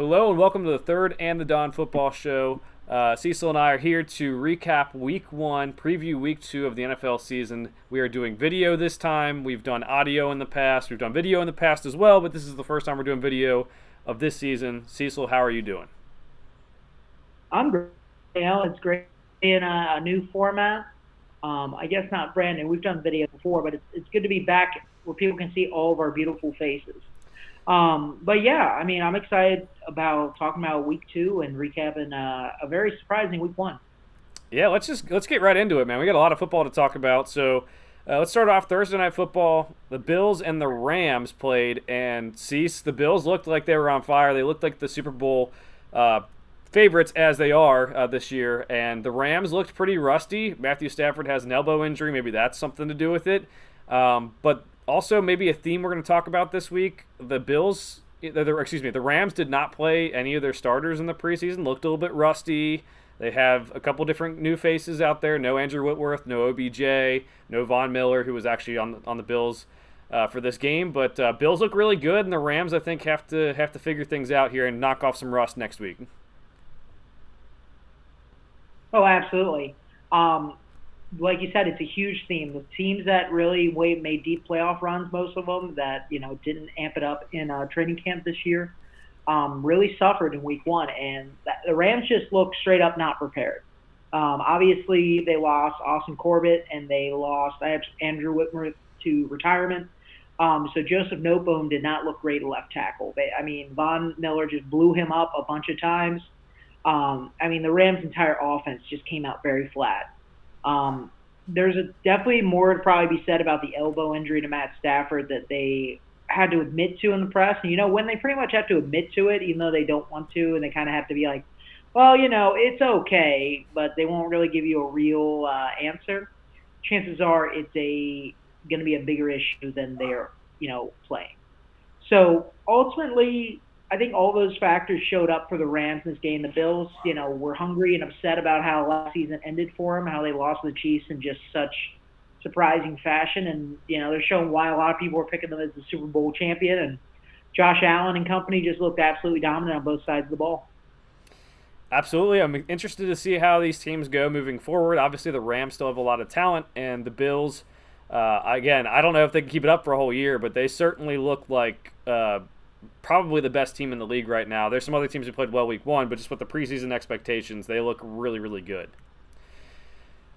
Hello and welcome to the third and the Dawn Football Show. Cecil and I are here to recap Week 1, preview Week 2 of the NFL season. We are doing video this time. We've done audio in the past. We've done video in the past as well, but this is the first time we're doing video of this season. Cecil, how are you doing? I'm great. It's great in a new format. I guess not brand new. We've done video before, but it's good to be back where people can see all of our beautiful faces. But yeah, I mean, I'm excited about talking about week 2 and recapping a very surprising week 1. Yeah, let's get right into it, man. We got a lot of football to talk about. So let's start off Thursday night football. The Bills and the Rams played, and Cease, the Bills looked like they were on fire. They looked like the Super Bowl favorites as they are this year, and the Rams looked pretty rusty. Matthew Stafford has an elbow injury. Maybe that's something to do with it. But also maybe a theme we're going to talk about this week. The Rams did not play any of their starters in the preseason. Looked a little bit rusty. They have a couple different new faces out there. No Andrew Whitworth, no OBJ, no Von Miller, who was actually on the Bills for this game. But Bills look really good, and the Rams, I think, have to figure things out here and knock off some rust next week. Oh, absolutely. Like you said, it's a huge theme. The teams that really made deep playoff runs, most of them that didn't amp it up in training camp this year, really suffered in week 1, and the Rams just looked straight up not prepared. Obviously, they lost Austin Corbett and they lost Andrew Whitworth to retirement. So Joseph Noteboom did not look great at left tackle. Von Miller just blew him up a bunch of times. The Rams' entire offense just came out very flat. There's definitely more to probably be said about the elbow injury to Matt Stafford that they had to admit to in the press. And, when they pretty much have to admit to it, even though they don't want to, and they kind of have to be like, well, it's okay, but they won't really give you a real answer. Chances are it's going to be a bigger issue than they're, playing. So ultimately, I think all those factors showed up for the Rams in this game. The Bills, were hungry and upset about how last season ended for them, how they lost to the Chiefs in just such surprising fashion. And, they're showing why a lot of people were picking them as the Super Bowl champion. And Josh Allen and company just looked absolutely dominant on both sides of the ball. Absolutely. I'm interested to see how these teams go moving forward. Obviously, the Rams still have a lot of talent, and the Bills, again, I don't know if they can keep it up for a whole year, but they certainly look like probably the best team in the league right now. There's some other teams who played well week 1, but just with the preseason expectations, they look really, really good.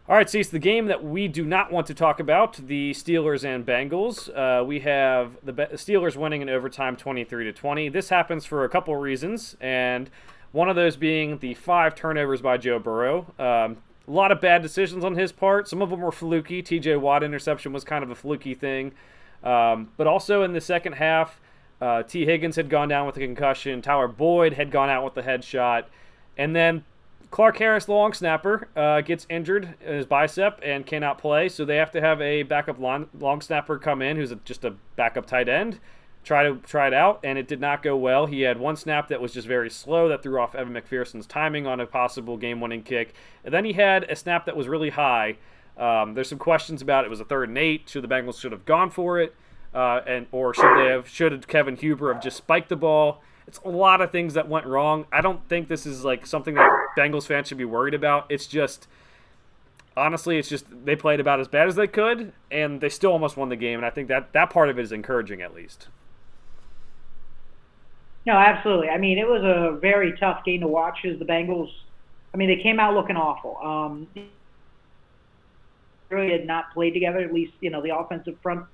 All right, Cease, the game that we do not want to talk about, the Steelers and Bengals. We have the Steelers winning in overtime 23-20. This happens for a couple reasons, and one of those being the 5 turnovers by Joe Burrow. A lot of bad decisions on his part. Some of them were fluky. TJ Watt interception was kind of a fluky thing. But also in the second half, T. Higgins had gone down with a concussion. Tyler Boyd had gone out with a headshot. And then Clark Harris, the long snapper, gets injured in his bicep and cannot play. So they have to have a backup long snapper come in who's just a backup tight end, try it out, and it did not go well. He had one snap that was just very slow that threw off Evan McPherson's timing on a possible game-winning kick. And then he had a snap that was really high. There's some questions about it. It was a 3rd and 8. The Bengals should have gone for it? Or should Kevin Huber have just spiked the ball? It's a lot of things that went wrong. I don't think this is like something that Bengals fans should be worried about. It's just, honestly, they played about as bad as they could, and they still almost won the game. And I think that part of it is encouraging, at least. No, absolutely. It was a very tough game to watch as the Bengals, they came out looking awful. Really had not played together, at least, the offensive front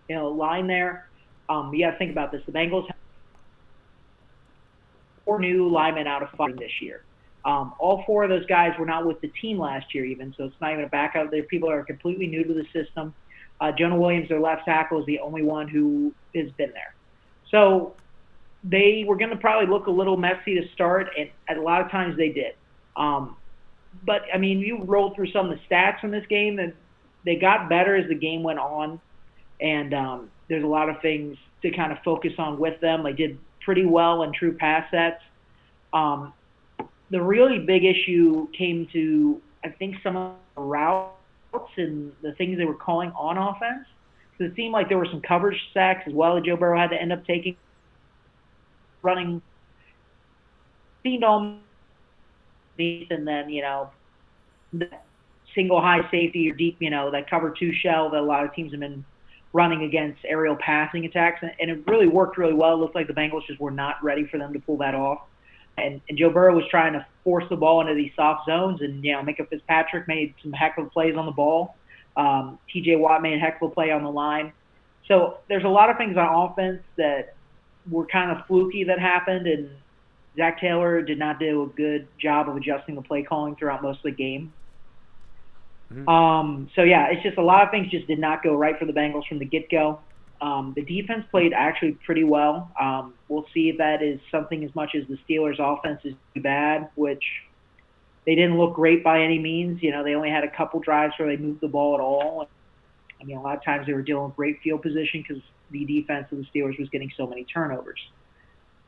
line there. You got to think about this. The Bengals have 4 new linemen out of 5 this year. All 4 of those guys were not with the team last year even, so it's not even a backup. They're people that are completely new to the system. Jonah Williams, their left tackle, is the only one who has been there. So they were going to probably look a little messy to start, and a lot of times they did. But, you rolled through some of the stats from this game, and they got better as the game went on. And there's a lot of things to kind of focus on with them. They did pretty well in true pass sets. The really big issue came to, I think, some of the routes and the things they were calling on offense. So it seemed like there were some coverage sacks as well that Joe Burrow had to end up taking, running seemed almost deep, and then the single high safety or deep, that cover two shell that a lot of teams have been running against aerial passing attacks, and it really worked really well. It looked like the Bengals just were not ready for them to pull that off. And Joe Burrow was trying to force the ball into these soft zones, and Micah Fitzpatrick made some heck of plays on the ball. T.J. Watt made a heck of a play on the line. So there's a lot of things on offense that were kind of fluky that happened, and Zach Taylor did not do a good job of adjusting the play calling throughout most of the game. So yeah, it's just a lot of things just did not go right for the Bengals from the get-go. The defense played actually pretty well. We'll see if that is something as much as the Steelers' offense is too bad, which they didn't look great by any means. They only had a couple drives where they moved the ball at all. A lot of times they were dealing with great field position because the defense of the Steelers was getting so many turnovers.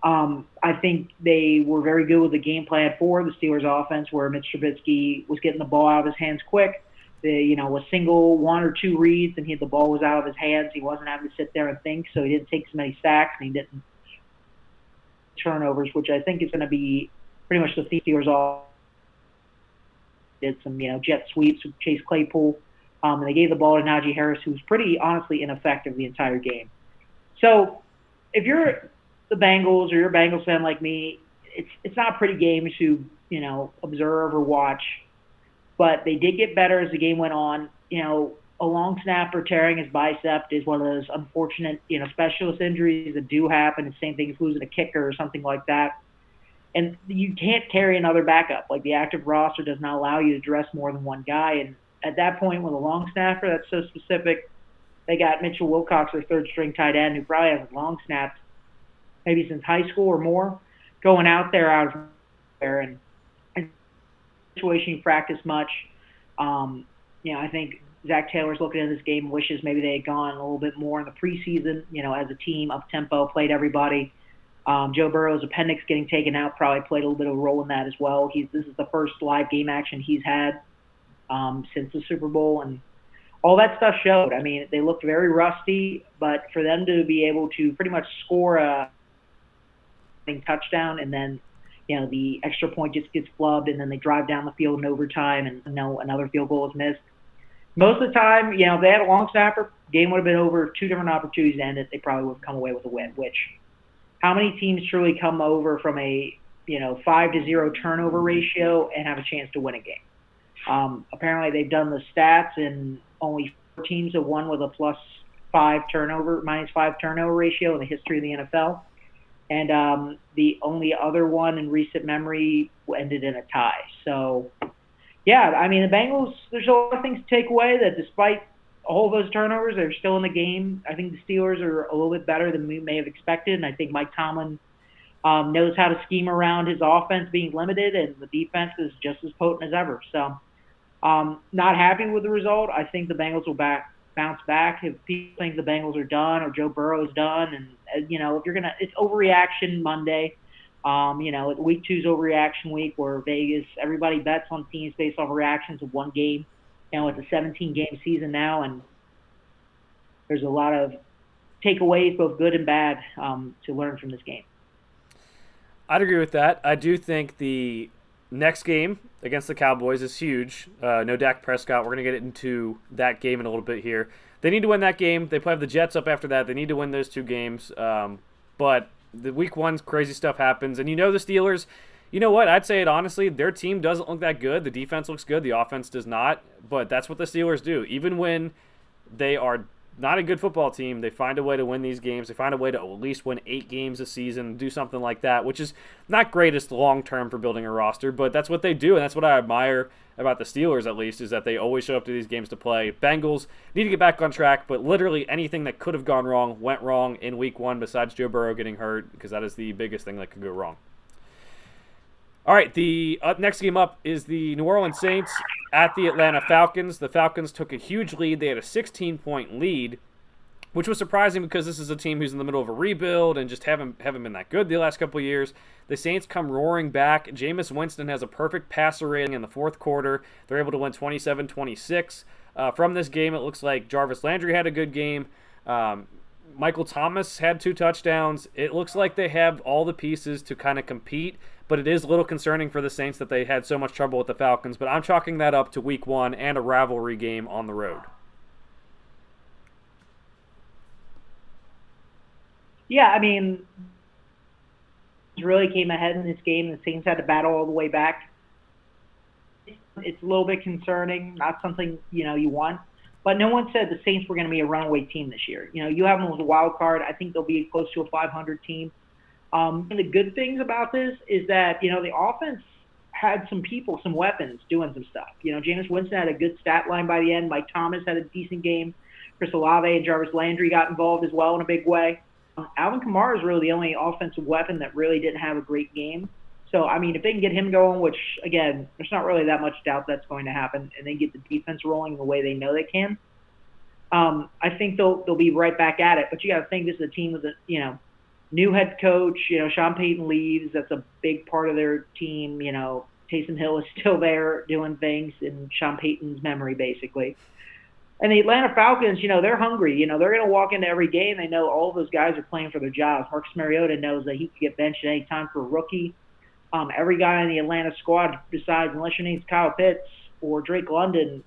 I think they were very good with the game plan for the Steelers' offense, where Mitch Trubisky was getting the ball out of his hands quick. A single one or two reads, and the ball was out of his hands. He wasn't having to sit there and think, so he didn't take as many sacks, and he didn't turnovers, which I think is going to be pretty much the Steelers all did some, jet sweeps with Chase Claypool, and they gave the ball to Najee Harris, who was pretty honestly ineffective the entire game. So if you're the Bengals or you're a Bengals fan like me, it's not a pretty game to observe or watch. But they did get better as the game went on. A long snapper tearing his bicep is one of those unfortunate, specialist injuries that do happen. The same thing as losing a kicker or something like that. And you can't carry another backup. Like, the active roster does not allow you to dress more than one guy. And at that point, with a long snapper that's so specific, they got Mitchell Wilcox, their third-string tight end, who probably hasn't long snapped maybe since high school or more, going out of there and situation you practice much. I think Zach Taylor's looking at this game and wishes maybe they had gone a little bit more in the preseason, as a team, up-tempo, played everybody. Joe Burrow's appendix getting taken out probably played a little bit of a role in that as well. This is the first live game action he's had since the Super Bowl, and all that stuff showed. They looked very rusty, but for them to be able to pretty much score a touchdown and then the extra point just gets flubbed, and then they drive down the field in overtime, and another field goal is missed. Most of the time, if they had a long snapper, game would have been over. Two different opportunities to end it, they probably would have come away with a win. Which, how many teams truly come over from a 5-0 turnover ratio and have a chance to win a game? Apparently, they've done the stats, and only 4 teams have won with a -5 turnover ratio in the history of the NFL. And the only other one in recent memory ended in a tie. So, yeah, the Bengals, there's a lot of things to take away that despite all those turnovers, they're still in the game. I think the Steelers are a little bit better than we may have expected, and I think Mike Tomlin knows how to scheme around his offense being limited, and the defense is just as potent as ever. So, not happy with the result. I think the Bengals will bounce back. If people think the Bengals are done or Joe Burrow is done, and if you're gonna, it's overreaction Monday. Week 2's overreaction week, where Vegas, everybody bets on teams based off reactions of one game. It's a 17-game season now, and there's a lot of takeaways, both good and bad, to learn from this game. I'd agree with that. I do think the next game against the Cowboys is huge. No Dak Prescott. We're going to get into that game in a little bit here. They need to win that game. They play the Jets up after that. They need to win those 2 games. But the week 1's crazy stuff happens. And the Steelers, you know what? I'd say it honestly. Their team doesn't look that good. The defense looks good. The offense does not. But that's what the Steelers do. Even when they are not a good football team, they find a way to win these games. They find a way to at least win 8 games a season, do something like that, which is not greatest long-term for building a roster, but that's what they do, and that's what I admire about the Steelers, at least, is that they always show up to these games to play. Bengals need to get back on track, but literally anything that could have gone wrong went wrong in week 1 besides Joe Burrow getting hurt, because that is the biggest thing that could go wrong. All right, the next game up is the New Orleans Saints at the Atlanta Falcons. The Falcons took a huge lead. They had a 16-point lead, which was surprising because this is a team who's in the middle of a rebuild and just haven't been that good the last couple of years. The Saints come roaring back. Jameis Winston has a perfect passer rating in the fourth quarter. They're able to win 27-26. From this game, it looks like Jarvis Landry had a good game. Michael Thomas had 2 touchdowns. It looks like they have all the pieces to kind of compete, but it is a little concerning for the Saints that they had so much trouble with the Falcons. But I'm chalking that up to week 1 and a rivalry game on the road. Yeah, I mean, really came ahead in this game. The Saints had to battle all the way back. It's a little bit concerning, not something you want. But no one said the Saints were going to be a runaway team this year. You have them as a wild card. I think they'll be close to a 500 team. And the good things about this is that the offense had some people, some weapons doing some stuff. Jameis Winston had a good stat line by the end. Mike Thomas had a decent game. Chris Olave and Jarvis Landry got involved as well in a big way. Alvin Kamara is really the only offensive weapon that really didn't have a great game. So, I mean, if they can get him going, which, again, there's not really that much doubt that's going to happen, and they get the defense rolling the way they know they can, I think they'll be right back at it. But you got to think this is a team with a, new head coach. Sean Payton leaves. That's a big part of their team. Taysom Hill is still there doing things in Sean Payton's memory, basically. And the Atlanta Falcons, they're hungry. They're going to walk into every game. They know all of those guys are playing for their jobs. Marcus Mariota knows that he could get benched at any time for a rookie. Every guy in the Atlanta squad, besides unless your name's Kyle Pitts or Drake London,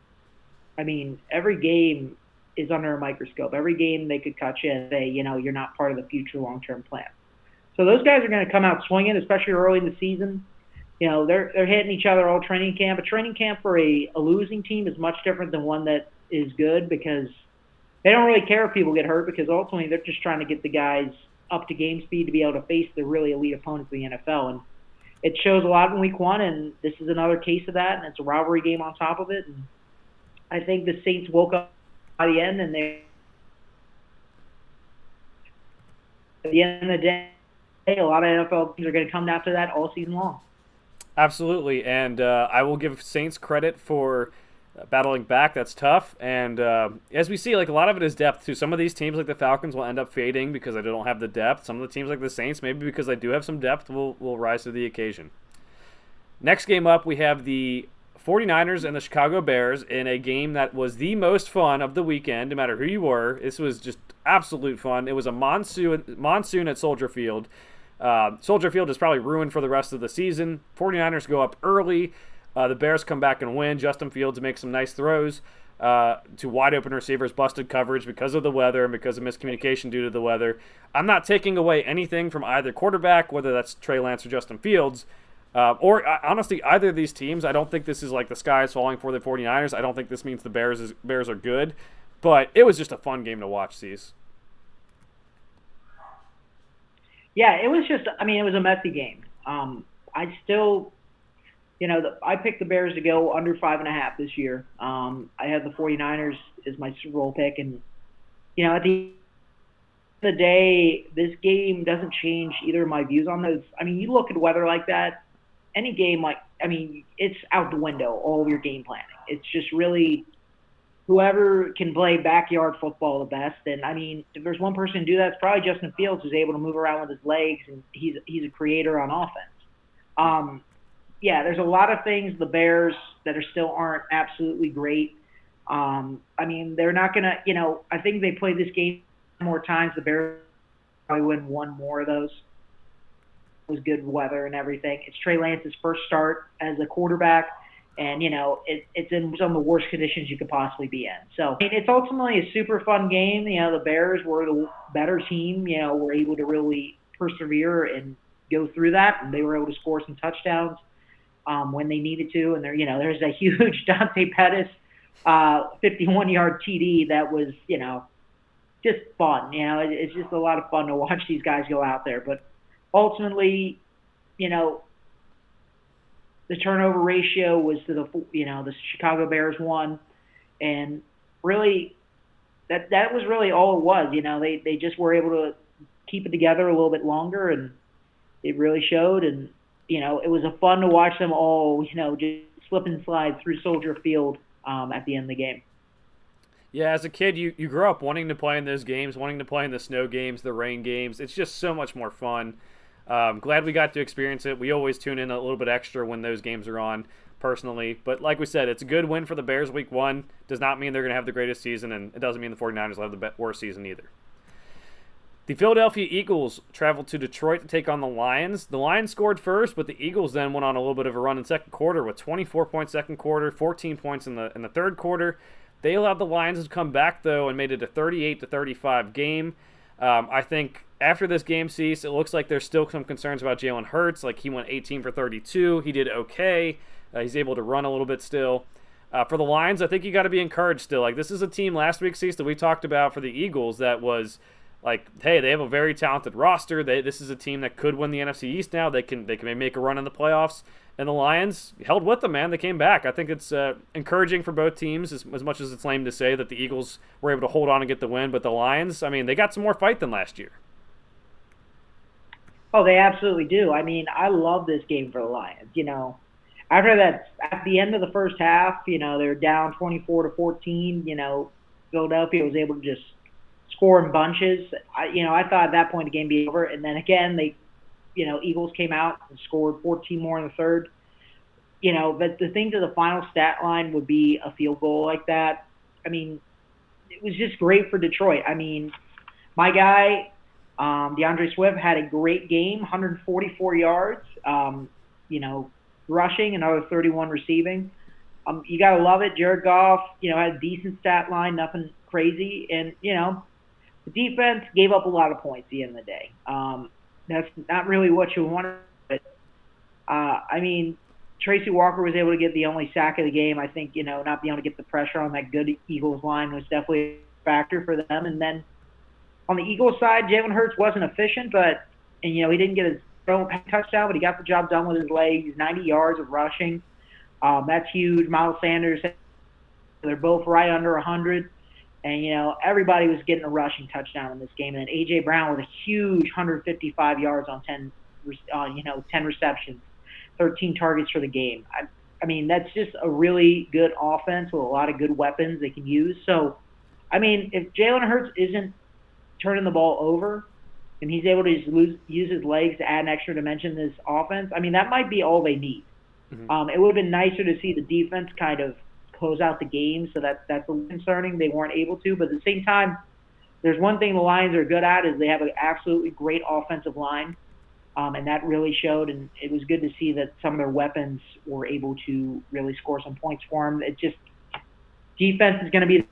I mean, every game is under a microscope. Every game they could cut you and say, you're not part of the future long-term plan. So those guys are going to come out swinging, especially early in the season. They're hitting each other all training camp. A training camp for a losing team is much different than one that is good because they don't really care if people get hurt because ultimately they're just trying to get the guys up to game speed to be able to face the really elite opponents of the NFL. And it shows a lot in week 1, and this is another case of that, and it's a rivalry game on top of it. And I think the Saints woke up by the end, and at the end of the day, a lot of NFL teams are going to come after that all season long. Absolutely, and I will give Saints credit for battling back. That's tough, and as we see, a lot of it is depth too. Some of these teams, like the Falcons, will end up fading because they don't have the depth. Some of the teams, like the Saints, maybe because they do have some depth, will rise to the occasion. Next game up, we have the 49ers and the Chicago Bears in a game that was the most fun of the weekend, no matter who you were. This was just absolute fun. It was a monsoon at Soldier Field. Soldier Field is probably ruined for the rest of the season. 49ers go up early. The Bears come back and win. Justin Fields makes some nice throws to wide open receivers, busted coverage because of the weather and because of miscommunication due to the weather. I'm not taking away anything from either quarterback, whether that's Trey Lance or Justin Fields, or honestly, either of these teams. I don't think this is like the sky is falling for the 49ers. I don't think this means the Bears are good, but it was just a fun game to watch, Cease. Yeah, it was just, it was a messy game. I still... I picked the Bears to go under 5.5 this year. I had the 49ers as my Super Bowl pick. And, at the end of the day, this game doesn't change either of my views on those. You look at weather like that, any game it's out the window, all of your game planning. It's just really whoever can play backyard football the best. And, if there's one person to do that, it's probably Justin Fields, who's able to move around with his legs, and he's a creator on offense. Yeah, there's a lot of things the Bears that still aren't absolutely great. They're not going to, I think they played this game more times. The Bears probably win one more of those. It was good weather and everything. It's Trey Lance's first start as a quarterback, and, it's in some of the worst conditions you could possibly be in. So, it's ultimately a super fun game. The Bears were the better team, were able to really persevere and go through that, and they were able to score some touchdowns when they needed to. And there's a huge Dante Pettis 51-yard TD that was, just fun. It's just a lot of fun to watch these guys go out there. But ultimately, the turnover ratio was to the Chicago Bears won. And really, that was really all it was. They just were able to keep it together a little bit longer, and it really showed. And it was a fun to watch them all, just slip and slide through Soldier Field at the end of the game. Yeah, as a kid, you grow up wanting to play in those games, wanting to play in the snow games, the rain games. It's just so much more fun. Glad we got to experience it. We always tune in a little bit extra when those games are on, personally. But like we said, it's a good win for the Bears week 1. Does not mean they're going to have the greatest season, and it doesn't mean the 49ers will have the worst season either. The Philadelphia Eagles traveled to Detroit to take on the Lions. The Lions scored first, but the Eagles then went on a little bit of a run in second quarter with 24-point second quarter, 14 points in the third quarter. They allowed the Lions to come back though and made it a 38-35 game. I think after this game ceased, it looks like there's still some concerns about Jalen Hurts. Like he went 18 for 32, he did okay. He's able to run a little bit still. For the Lions, I think you got to be encouraged still. Like this is a team last week, Cease, that we talked about for the Eagles that was like, hey, they have a very talented roster. This is a team that could win the NFC East now. They can make a run in the playoffs. And the Lions held with them, man. They came back. I think it's encouraging for both teams, as much as it's lame to say that the Eagles were able to hold on and get the win. But the Lions, I mean, they got some more fight than last year. Oh, they absolutely do. I mean, I love this game for the Lions. After that, at the end of the first half, they're down 24-14. Philadelphia was able to just score in bunches. I thought at that point the game would be over, and then again Eagles came out and scored 14 more in the third. But the thing to the final stat line would be a field goal like that. I mean, it was just great for Detroit. I mean, my guy, DeAndre Swift had a great game, 144 yards, rushing, another 31 receiving. You got to love it. Jared Goff, had a decent stat line, nothing crazy. And, the defense gave up a lot of points at the end of the day. That's not really what you want. But, I mean, Tracy Walker was able to get the only sack of the game. I think, not being able to get the pressure on that good Eagles line was definitely a factor for them. And then on the Eagles side, Jalen Hurts wasn't efficient, he didn't get his touchdown, but he got the job done with his legs, 90 yards of rushing. That's huge. Miles Sanders, they're both right under 100. And, everybody was getting a rushing touchdown in this game. And then A.J. Brown with a huge 155 yards on 10 receptions, 13 targets for the game. I mean, that's just a really good offense with a lot of good weapons they can use. So, I mean, if Jalen Hurts isn't turning the ball over and he's able to just use his legs to add an extra dimension to this offense, I mean, that might be all they need. Mm-hmm. It would have been nicer to see the defense kind of close out the game, so that's a little concerning. They weren't able to, but at the same time, there's one thing the Lions are good at is they have an absolutely great offensive line, and that really showed, and it was good to see that some of their weapons were able to really score some points for them. It just defense is going to be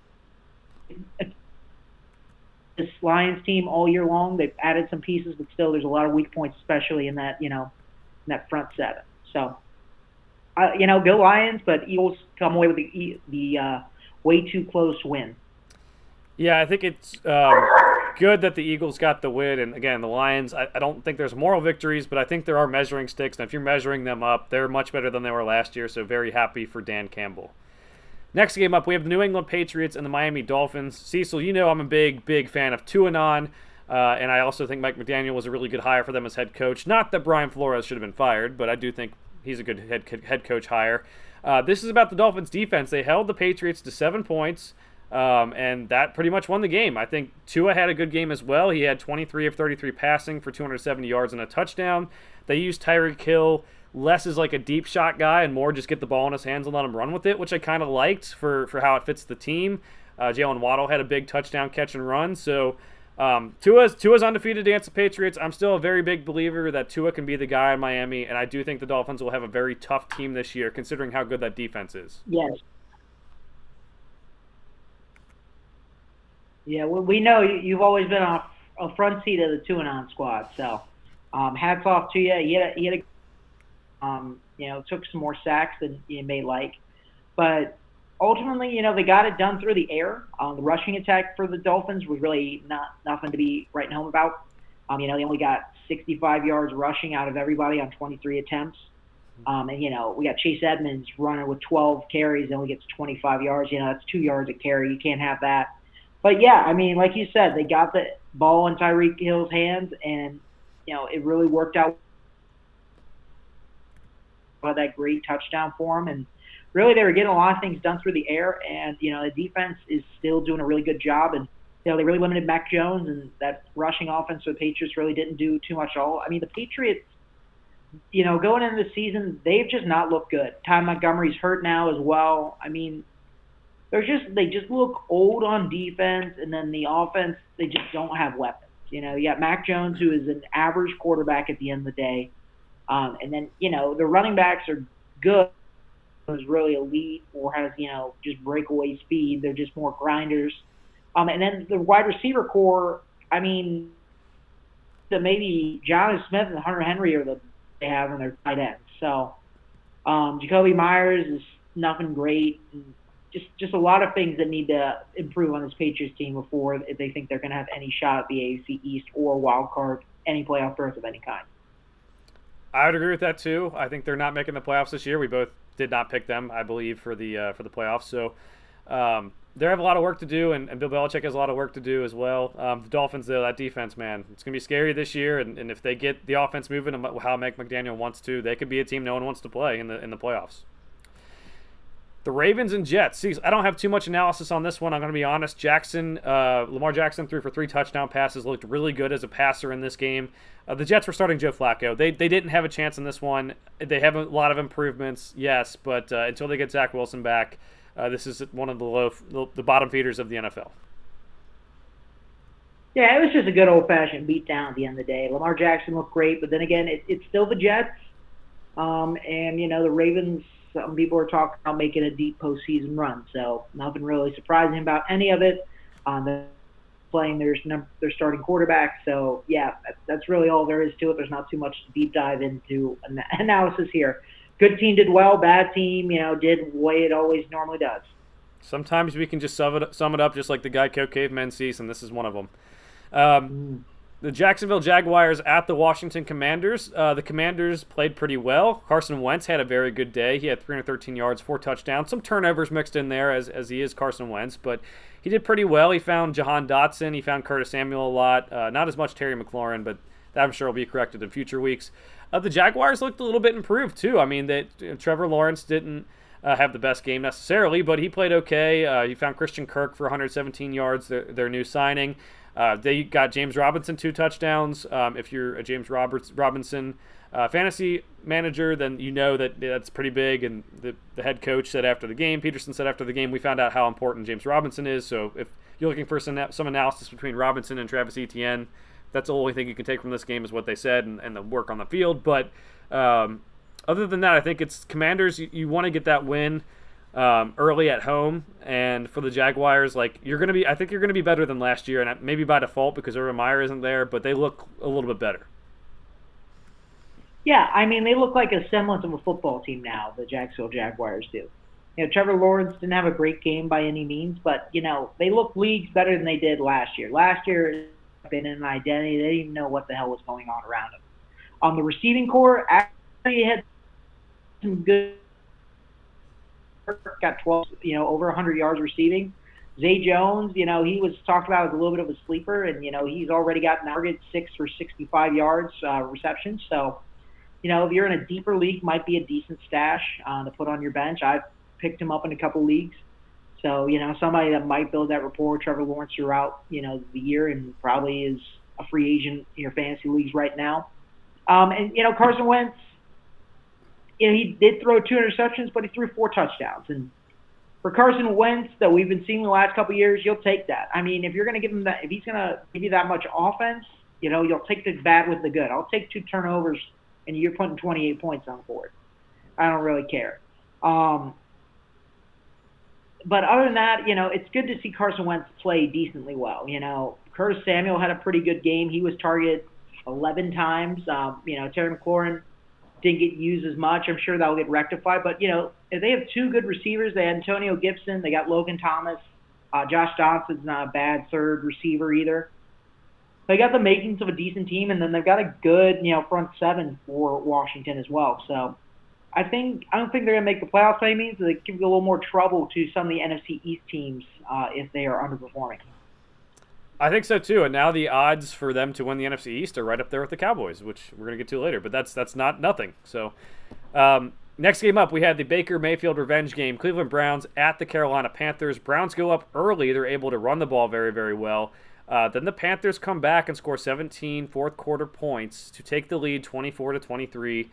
this Lions team all year long. They've added some pieces, but still there's a lot of weak points, especially in that in that front seven. So go Lions, but Eagles come away with the way too close win. Yeah, I think it's good that the Eagles got the win. And again, the Lions, I don't think there's moral victories, but I think there are measuring sticks. And if you're measuring them up, they're much better than they were last year. So very happy for Dan Campbell. Next game up, we have the New England Patriots and the Miami Dolphins. Cecil, I'm a big fan of Tuanon. And I also think Mike McDaniel was a really good hire for them as head coach. Not that Brian Flores should have been fired, but I do think he's a good head coach hire. This is about the Dolphins' defense. They held the Patriots to 7 points, and that pretty much won the game. I think Tua had a good game as well. He had 23 of 33 passing for 270 yards and a touchdown. They used Tyreek Hill less as like a deep shot guy and more just get the ball in his hands and let him run with it, which I kind of liked for how it fits the team. Jalen Waddle had a big touchdown catch and run, so Tua's undefeated against the Patriots. I'm still a very big believer that Tua can be the guy in Miami, and I do think the Dolphins will have a very tough team this year, considering how good that defense is. Yes. Yeah, well, we know you've always been a front seat of the Tuanon squad, so hats off to you. You had took some more sacks than you may like, but ultimately, they got it done through the air. The rushing attack for the Dolphins was really nothing to be writing home about. They only got 65 yards rushing out of everybody on 23 attempts. And we got Chase Edmonds running with 12 carries, only gets 25 yards. That's 2 yards a carry. You can't have that. But yeah, I mean, like you said, they got the ball in Tyreek Hill's hands, and it really worked out. That great touchdown for him, and really they were getting a lot of things done through the air, and the defense is still doing a really good job, and they really limited Mac Jones, and that rushing offense for the Patriots really didn't do too much at all. I mean, the Patriots, going into the season, they've just not looked good. Ty Montgomery's hurt now as well. I mean, they just look old on defense, and then the offense, they just don't have weapons. You got Mac Jones, who is an average quarterback at the end of the day. And then, the running backs are good, is really elite or has, just breakaway speed. They're just more grinders. And then the wide receiver core, I mean, maybe John Smith and Hunter Henry are the they have in their tight ends. So Jacoby Myers is nothing great. And just a lot of things that need to improve on this Patriots team before if they think they're going to have any shot at the AFC East or wild card, any playoff berth of any kind. I would agree with that too. I think they're not making the playoffs this year. We both did not pick them, I believe, for the playoffs. So they have a lot of work to do, and Bill Belichick has a lot of work to do as well. The Dolphins, though, that defense, man, it's going to be scary this year. And if they get the offense moving and how Mike McDaniel wants to, they could be a team no one wants to play in the playoffs. The Ravens and Jets. See, I don't have too much analysis on this one. I'm going to be honest. Lamar Jackson threw for 3 touchdown passes, looked really good as a passer in this game. The Jets were starting Joe Flacco. They didn't have a chance in this one. They have a lot of improvements, yes, but until they get Zach Wilson back, this is one of the bottom feeders of the NFL. Yeah, it was just a good old-fashioned beatdown at the end of the day. Lamar Jackson looked great, but then again, it's still the Jets. And, the Ravens, some people are talking about making a deep postseason run, so nothing really surprising about any of it. They're playing their starting quarterback, so yeah, that's really all there is to it. There's not too much to deep dive into analysis here. Good team did well, bad team, did the way it always normally does. Sometimes we can just sum it up just like the Geico Caveman sees, and this is one of them. The Jacksonville Jaguars at the Washington Commanders. The Commanders played pretty well. Carson Wentz had a very good day. He had 313 yards, 4 touchdowns. Some turnovers mixed in there as he is Carson Wentz, but he did pretty well. He found Jahan Dotson. He found Curtis Samuel a lot. Not as much Terry McLaurin, but that I'm sure will be corrected in future weeks. The Jaguars looked a little bit improved, too. I mean, Trevor Lawrence didn't have the best game necessarily, but he played okay. He found Christian Kirk for 117 yards, their new signing. They got James Robinson 2 touchdowns. If you're a James Robinson fantasy manager, then you know that's pretty big. And the head coach said after the game, Peterson said after the game, we found out how important James Robinson is. So if you're looking for some analysis between Robinson and Travis Etienne, that's the only thing you can take from this game is what they said and the work on the field. But other than that, I think it's Commanders. You want to get that win early at home, and for the Jaguars, I think you're gonna be better than last year, and maybe by default because Urban Meyer isn't there, but they look a little bit better. Yeah, I mean they look like a semblance of a football team now. The Jacksonville Jaguars do. Trevor Lawrence didn't have a great game by any means, but they look leagues better than they did last year. Last year, been in an identity. They didn't even know what the hell was going on around them. On the receiving core, actually had some good. Got 12, over 100 yards receiving. Zay Jones, he was talked about as a little bit of a sleeper, and he's already got target 6 for 65 yards reception. So, if you're in a deeper league, might be a decent stash to put on your bench. I've picked him up in a couple leagues, so somebody that might build that rapport with Trevor Lawrence throughout the year, and probably is a free agent in your fantasy leagues right now. And Carson Wentz. He did throw 2 interceptions, but he threw 4 touchdowns. And for Carson Wentz, that we've been seeing the last couple of years, you'll take that. I mean, if you're going to give him that, if he's going to give you that much offense, you'll take the bad with the good. I'll take 2 turnovers, and you're putting 28 points on the board. I don't really care. But other than that, it's good to see Carson Wentz play decently well. Curtis Samuel had a pretty good game. He was targeted 11 times. Terry McLaurin didn't get used as much. I'm sure that will get rectified. But, if they have 2 good receivers, they had Antonio Gibson, they got Logan Thomas. Josh Johnson's not a bad third receiver either. They got the makings of a decent team, and then they've got a good, front 7 for Washington as well. So I don't think they're going to make the playoffs by any means. They give a little more trouble to some of the NFC East teams if they are underperforming. I think so too, and now the odds for them to win the NFC East are right up there with the Cowboys, which we're going to get to later. But that's not nothing. So next game up, we had the Baker Mayfield revenge game. Cleveland Browns at the Carolina Panthers. Browns go up early. They're able to run the ball very, very well. Then the Panthers come back and score 17 fourth-quarter points to take the lead 24-23.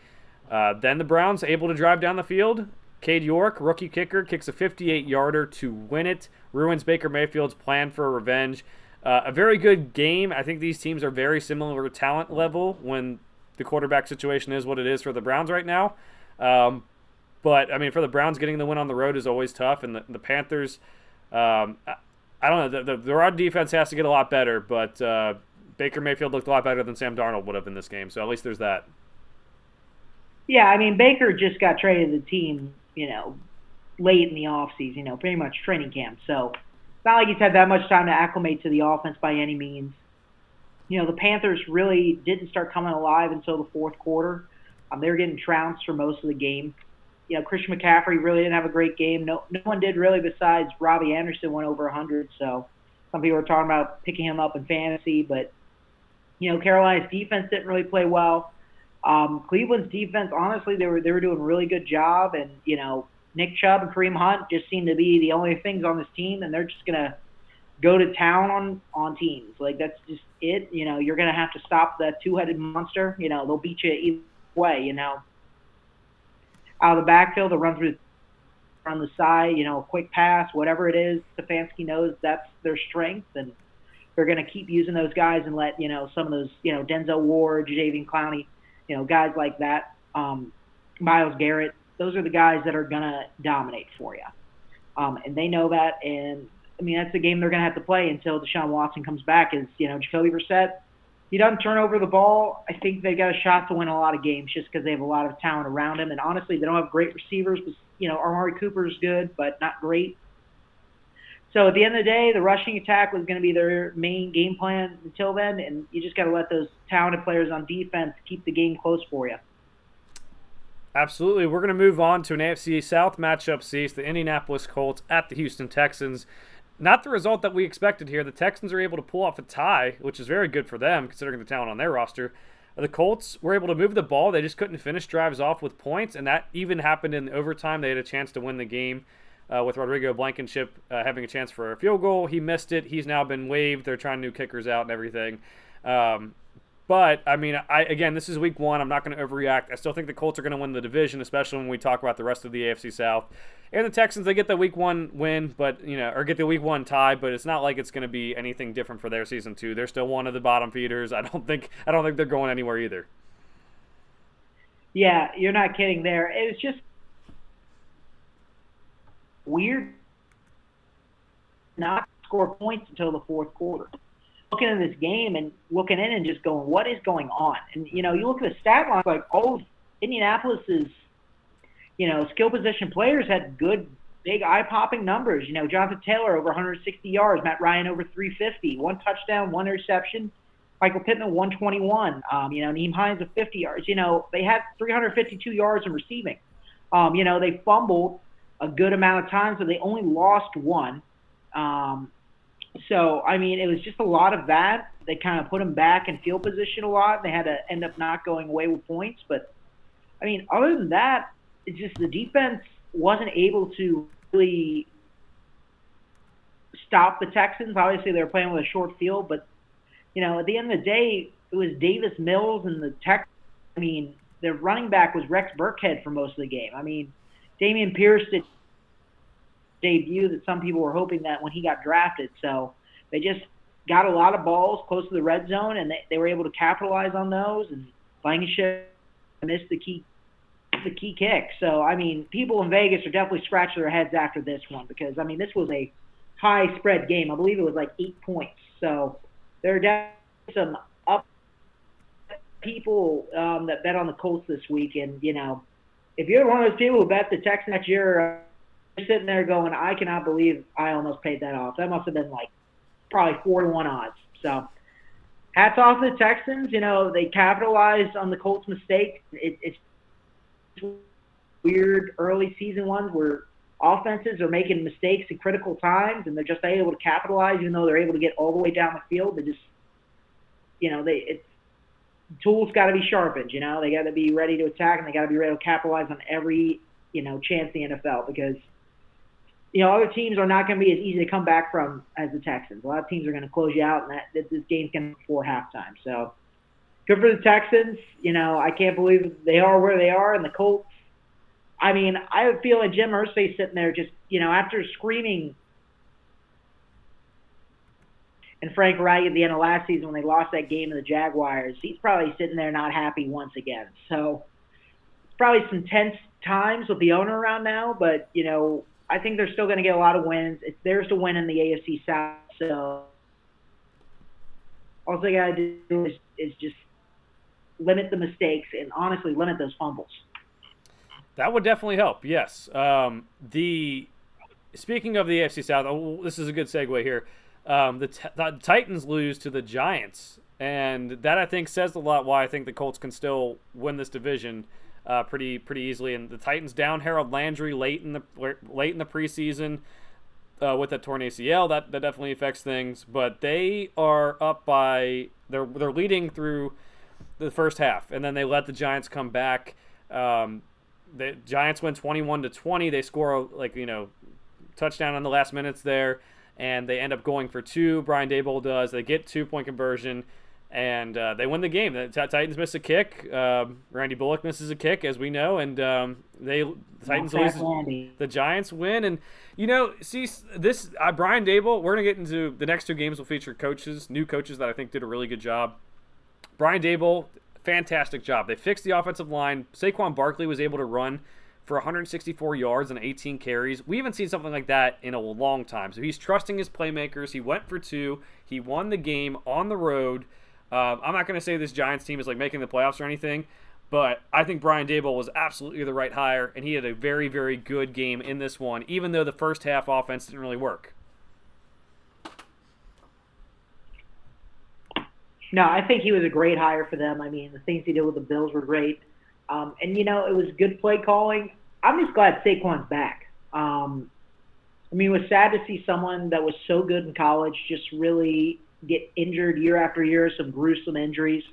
Then the Browns able to drive down the field. Cade York, rookie kicker, kicks a 58-yarder to win it. Ruins Baker Mayfield's plan for revenge. A very good game. I think these teams are very similar talent level when the quarterback situation is what it is for the Browns right now. Um, but I mean, for the Browns, getting the win on the road is always tough, and the Panthers. I don't know. The run defense has to get a lot better, but Baker Mayfield looked a lot better than Sam Darnold would have in this game. So at least there's that. Yeah, I mean Baker just got traded to the team, late in the offseason, pretty much training camp. So it's not like he's had that much time to acclimate to the offense by any means. The Panthers really didn't start coming alive until the fourth quarter. They were getting trounced for most of the game. Christian McCaffrey really didn't have a great game. No one did really besides Robbie Anderson went over 100. So some people were talking about picking him up in fantasy, but Carolina's defense didn't really play well. Cleveland's defense, honestly, they were doing a really good job, and Nick Chubb and Kareem Hunt just seem to be the only things on this team, and they're just gonna go to town on teams. Like that's just it. You're gonna have to stop that two-headed monster. They'll beat you either way. Out of the backfield, they'll run through on the side. A quick pass, whatever it is. Stefanski knows that's their strength, and they're gonna keep using those guys and let some of those Denzel Ward, Jadeveon Clowney, guys like that, Myles Garrett. Those are the guys that are going to dominate for you. And they know that. And, I mean, that's the game they're going to have to play until Deshaun Watson comes back is, Jacoby Brissett. He doesn't turn over the ball. I think they've got a shot to win a lot of games just because they have a lot of talent around him. And, honestly, they don't have great receivers. But, Amari Cooper's good, but not great. So, at the end of the day, the rushing attack was going to be their main game plan until then. And you just got to let those talented players on defense keep the game close for you. Absolutely. We're going to move on to an AFC South matchup, C. The Indianapolis Colts at the Houston Texans. Not the result that we expected here. The Texans are able to pull off a tie, which is very good for them considering the talent on their roster. The Colts were able to move the ball. They just couldn't finish drives off with points, and that even happened in overtime. They had a chance to win the game with Rodrigo Blankenship having a chance for a field goal. He missed it. He's now been waived. They're trying new kickers out and everything. But, I mean, again, this is week one. I'm not going to overreact. I still think the Colts are going to win the division, especially when we talk about the rest of the AFC South. And the Texans, they get the week one win, but or get the week one tie, but it's not like it's going to be anything different for their season two. They're still one of the bottom feeders. I don't think they're going anywhere either. Yeah, you're not kidding there. It was just weird not score points until the fourth quarter. Looking at this game and looking in and just going, what is going on? And, you look at the stat line, like all of Indianapolis's, skill position players had good, big, eye-popping numbers. Jonathan Taylor over 160 yards, Matt Ryan over 350, one touchdown, one interception, Michael Pittman 121, Nyheim Hines with 50 yards. They had 352 yards in receiving. They fumbled a good amount of times, so they only lost one. So, I mean, it was just a lot of that. They kind of put them back in field position a lot. They had to end up not going away with points. But, I mean, other than that, it's just the defense wasn't able to really stop the Texans. Obviously, they were playing with a short field. But, at the end of the day, it was Davis Mills and the Texans. I mean, their running back was Rex Burkhead for most of the game. I mean, Damian Pierce did debut that some people were hoping that when he got drafted. So they just got a lot of balls close to the red zone, and they were able to capitalize on those. And Blankenship missed the key kick. So, I mean, people in Vegas are definitely scratching their heads after this one because, I mean, this was a high spread game. I believe it was like 8 points. So there are definitely some up people that bet on the Colts this week. And, if you're one of those people who bet the Texans next year, you're sitting there going, I cannot believe I almost paid that off. That must have been like probably 4-1 odds. So hats off to the Texans. They capitalized on the Colts' mistake. It's weird early season ones where offenses are making mistakes at critical times and they're just able to capitalize even though they're able to get all the way down the field. They just, tools got to be sharpened. They got to be ready to attack and they got to be ready to capitalize on every, chance in the NFL because other teams are not going to be as easy to come back from as the Texans. A lot of teams are going to close you out, and this game's going to be before halftime. So, good for the Texans. I can't believe they are where they are. And the Colts, I mean, I feel like Jim Irsay sitting there just, after screaming And Frank Reich at the end of last season when they lost that game to the Jaguars, he's probably sitting there not happy once again. So it's probably some tense times with the owner around now, but I think they're still going to get a lot of wins. It's theirs to win in the AFC South. So all they got to do is just limit the mistakes and honestly limit those fumbles. That would definitely help. Yes. The Speaking of the AFC South, this is a good segue here. The Titans lose to the Giants, and that I think says a lot why I think the Colts can still win this division pretty easily. And the Titans down Harold Landry late in the preseason with that torn ACL. That definitely affects things. But they are up by they're leading through the first half, and then they let the Giants come back. The Giants win 21-20. They score touchdown on the last minutes there, and they end up going for two. Brian Daboll does. They get 2-point conversion, and they win the game. The Titans miss a kick. Randy Bullock misses a kick, as we know, and the Titans lose. The Giants win, and see this Brian Daboll. We're gonna get into the next two games. Will feature new coaches that I think did a really good job. Brian Daboll, fantastic job. They fixed the offensive line. Saquon Barkley was able to run for 164 yards and 18 carries. We haven't seen something like that in a long time. So he's trusting his playmakers. He went for two. He won the game on the road. I'm not going to say this Giants team is making the playoffs or anything, but I think Brian Daboll was absolutely the right hire, and he had a very, very good game in this one, even though the first half offense didn't really work. No, I think he was a great hire for them. I mean, the things he did with the Bills were great. And, it was good play calling. I'm just glad Saquon's back. It was sad to see someone that was so good in college just really get injured year after year, some gruesome injuries,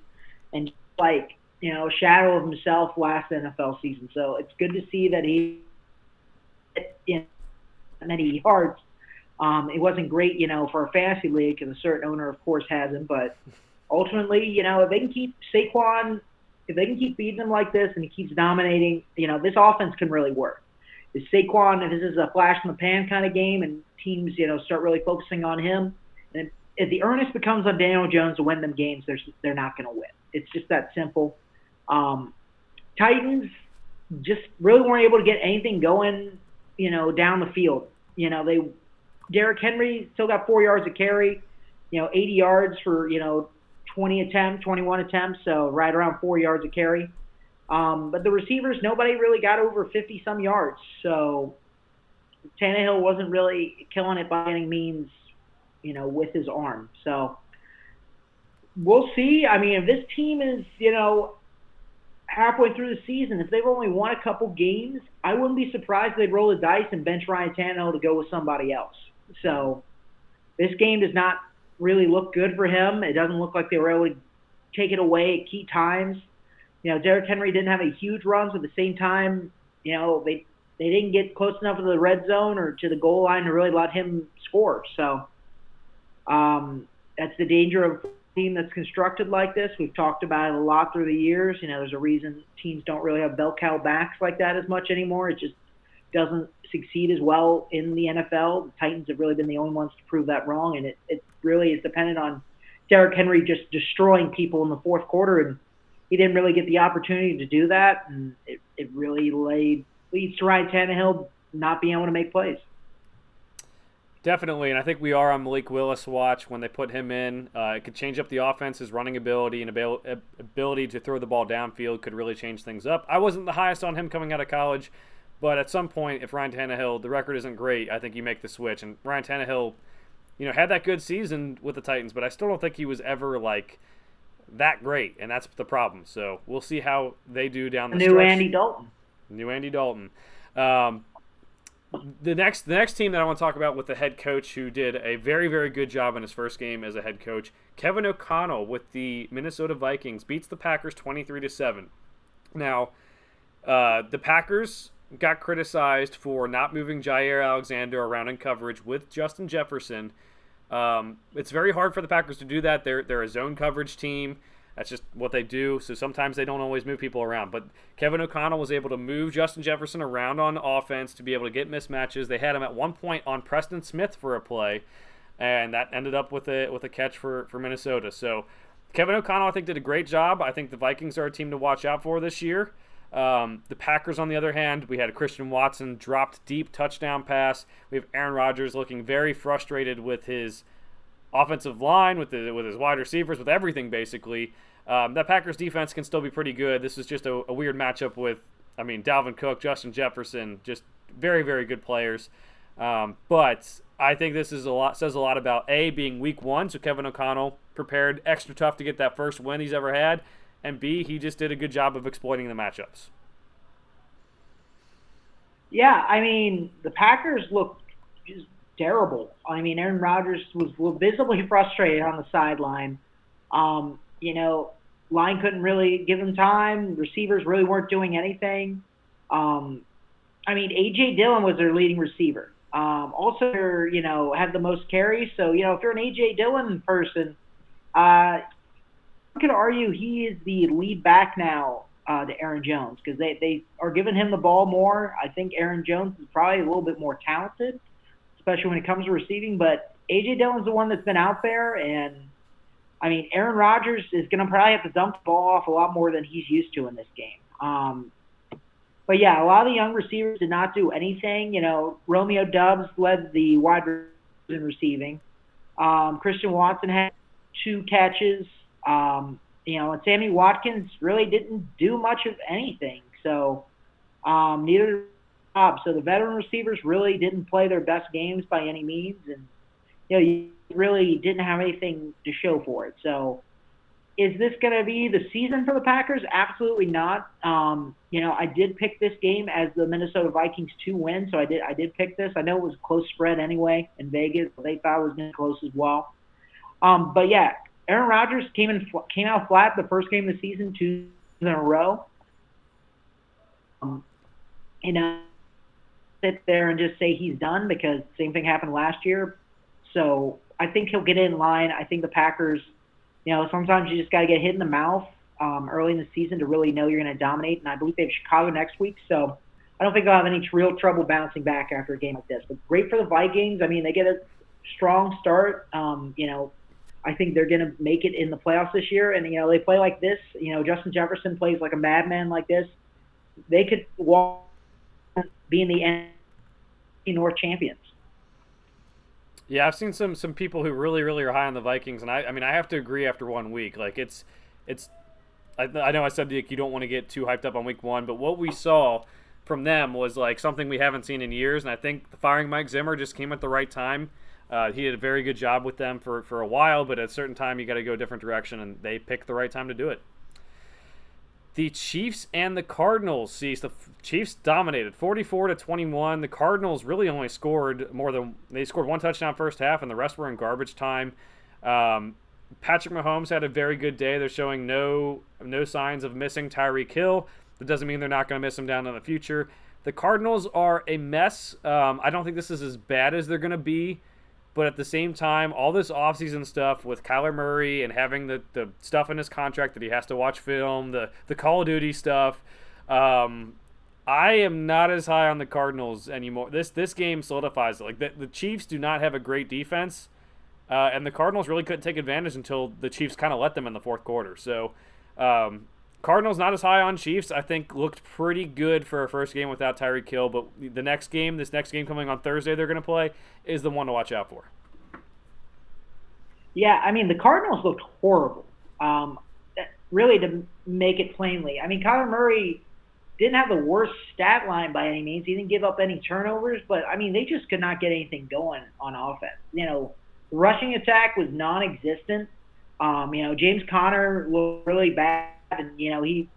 and a shadow of himself last NFL season. So it's good to see that he hit many yards. It wasn't great, for a fantasy league, because a certain owner, of course, has him. But ultimately, if they can keep Saquon, if they can keep beating him like this and he keeps dominating, this offense can really work. Is Saquon, if this is a flash in the pan kind of game and teams, start really focusing on him, and if the earnest becomes on Daniel Jones to win them games, they're not going to win. It's just that simple. Titans just really weren't able to get anything going, down the field. Derrick Henry still got 4 yards of carry, 80 yards for, 21 attempts, so right around 4 yards of carry. But the receivers, nobody really got over 50-some yards. So Tannehill wasn't really killing it by any means, with his arm. So we'll see. I mean, if this team is, halfway through the season, if they've only won a couple games, I wouldn't be surprised if they'd roll the dice and bench Ryan Tannehill to go with somebody else. So this game does not really look good for him. It doesn't look like they were able to take it away at key times. Derrick Henry didn't have a huge runs, but at the same time, they didn't get close enough to the red zone or to the goal line to really let him score. So that's the danger of a team that's constructed like this. We've talked about it a lot through the years. There's a reason teams don't really have bell cow backs like that as much anymore. It just doesn't succeed as well in the NFL. The Titans have really been the only ones to prove that wrong, and it really is dependent on Derrick Henry just destroying people in the fourth quarter, and he didn't really get the opportunity to do that, and it really leads to Ryan Tannehill not being able to make plays. Definitely, and I think we are on Malik Willis watch when they put him in. It could change up the offense. His running ability and ability to throw the ball downfield could really change things up. I wasn't the highest on him coming out of college, but at some point, if Ryan Tannehill, the record isn't great, I think you make the switch. And Ryan Tannehill, had that good season with the Titans, but I still don't think he was ever that great, and that's the problem. So we'll see how they do down the stretch. New Andy Dalton. The next team that I want to talk about with the head coach who did a very, very good job in his first game as a head coach, Kevin O'Connell with the Minnesota Vikings beats the Packers 23-7. Now, the Packers got criticized for not moving Jair Alexander around in coverage with Justin Jefferson. It's very hard for the Packers to do that. They're a zone coverage team. That's just what they do. So sometimes they don't always move people around. But Kevin O'Connell was able to move Justin Jefferson around on offense to be able to get mismatches. They had him at one point on Preston Smith for a play. and that ended up with a catch for Minnesota. So Kevin O'Connell, I think, did a great job. I think the Vikings are a team to watch out for this year. The Packers, on the other hand, we had a Christian Watson dropped deep touchdown pass. We have Aaron Rodgers looking very frustrated with his offensive line, with his wide receivers, with everything basically. That Packers defense can still be pretty good. This is just a weird matchup with, Dalvin Cook, Justin Jefferson, just very, very good players. But I think this is says a lot about being week one, so Kevin O'Connell prepared extra tough to get that first win he's ever had, and B, he just did a good job of exploiting the matchups. Yeah, the Packers looked just terrible. Aaron Rodgers was visibly frustrated on the sideline. Line couldn't really give him time. Receivers really weren't doing anything. A.J. Dillon was their leading receiver. Also, had the most carries. So, if you're an A.J. Dillon person, I could argue he is the lead back now to Aaron Jones because they are giving him the ball more. I think Aaron Jones is probably a little bit more talented, especially when it comes to receiving. But A.J. Dillon's the one that's been out there, and Aaron Rodgers is going to probably have to dump the ball off a lot more than he's used to in this game. But yeah, a lot of the young receivers did not do anything. Romeo Doubs led the wide receivers in receiving. Christian Watson had 2 catches. And Sammy Watkins really didn't do much of anything. So neither did Rob. So the veteran receivers really didn't play their best games by any means, and you really didn't have anything to show for it. So is this going to be the season for the Packers? Absolutely not. I did pick this game as the Minnesota Vikings to win, so I did pick this. I know it was a close spread anyway in Vegas, but they thought it was going to be close as well. But yeah, Aaron Rodgers came out flat the first game of the season 2 in a row. Sit there and just say he's done because the same thing happened last year. So I think he'll get in line. I think the Packers, sometimes you just got to get hit in the mouth early in the season to really know you're going to dominate. And I believe they have Chicago next week. So I don't think they'll have any real trouble bouncing back after a game like this. But great for the Vikings. They get a strong start. I think they're going to make it in the playoffs this year. And, they play like this. Justin Jefferson plays like a madman like this. They could walk being the NFC North champions. Yeah, I've seen some people who really, really are high on the Vikings, and I have to agree after 1 week. Like I know I said you don't want to get too hyped up on week 1, but what we saw from them was like something we haven't seen in years, and I think the firing Mike Zimmer just came at the right time. He did a very good job with them for a while, but at a certain time you got to go a different direction, and they picked the right time to do it. The Chiefs and the Cardinals. The Chiefs dominated 44-21. The Cardinals really only scored they scored 1 touchdown first half, and the rest were in garbage time. Patrick Mahomes had a very good day. They're showing no signs of missing Tyreek Hill. That doesn't mean they're not going to miss him down in the future. The Cardinals are a mess. I don't think this is as bad as they're going to be. But at the same time, all this offseason stuff with Kyler Murray and having the stuff in his contract that he has to watch film, the Call of Duty stuff, I am not as high on the Cardinals anymore. This game solidifies it. Like the Chiefs do not have a great defense, and the Cardinals really couldn't take advantage until the Chiefs kind of let them in the fourth quarter. So Cardinals not as high on Chiefs. I think looked pretty good for a first game without Tyreek Hill, but this next game coming on Thursday they're going to play is the one to watch out for. Yeah, the Cardinals looked horrible. Really, to make it plainly, Kyler Murray didn't have the worst stat line by any means. He didn't give up any turnovers, but they just could not get anything going on offense. The rushing attack was non-existent. James Conner looked really bad, and he's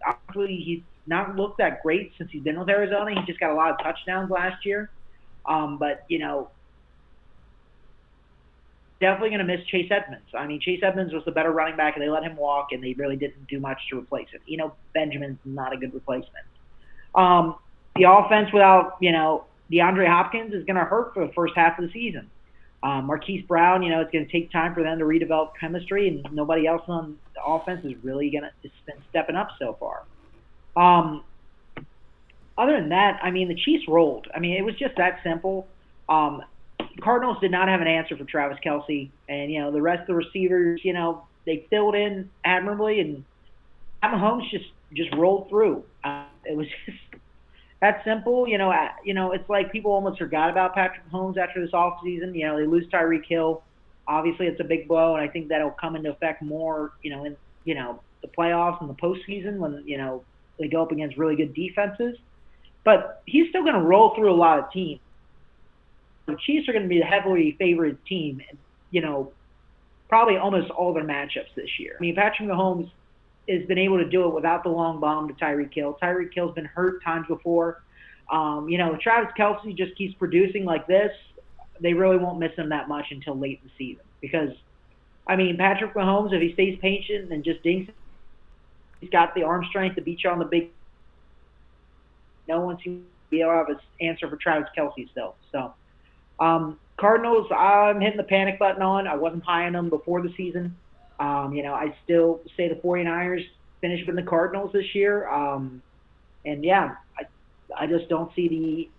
not looked that great since he's been with Arizona. He just got a lot of touchdowns last year, but definitely going to miss Chase Edmonds. Chase Edmonds was the better running back, and they let him walk, and they really didn't do much to replace him. Benjamin's not a good replacement. The offense without DeAndre Hopkins is going to hurt for the first half of the season. Marquise Brown, it's going to take time for them to redevelop chemistry, and nobody else on the offense is really going to been stepping up so far. Other than that, the Chiefs rolled. It was just that simple. Cardinals did not have an answer for Travis Kelce, and the rest of the receivers, they filled in admirably, and Mahomes just rolled through. It was just that simple. It's like people almost forgot about Patrick Mahomes after this offseason. They lose Tyreek Hill. Obviously, it's a big blow, and I think that'll come into effect more, in the playoffs and the postseason when they go up against really good defenses. But he's still going to roll through a lot of teams. The Chiefs are going to be the heavily favored team, probably almost all their matchups this year. I mean, Patrick Mahomes has been able to do it without the long bomb to Tyreek Hill. Tyreek Hill's been hurt times before. If Travis Kelce just keeps producing like this, they really won't miss him that much until late in the season. Because, Patrick Mahomes, if he stays patient and just dinks, he's got the arm strength to beat you on the big. No one seems to be able to have an answer for Travis Kelce still. So, Cardinals, I'm hitting the panic button on. I wasn't high on them before the season. I still say the 49ers finish with the Cardinals this year. I just don't see the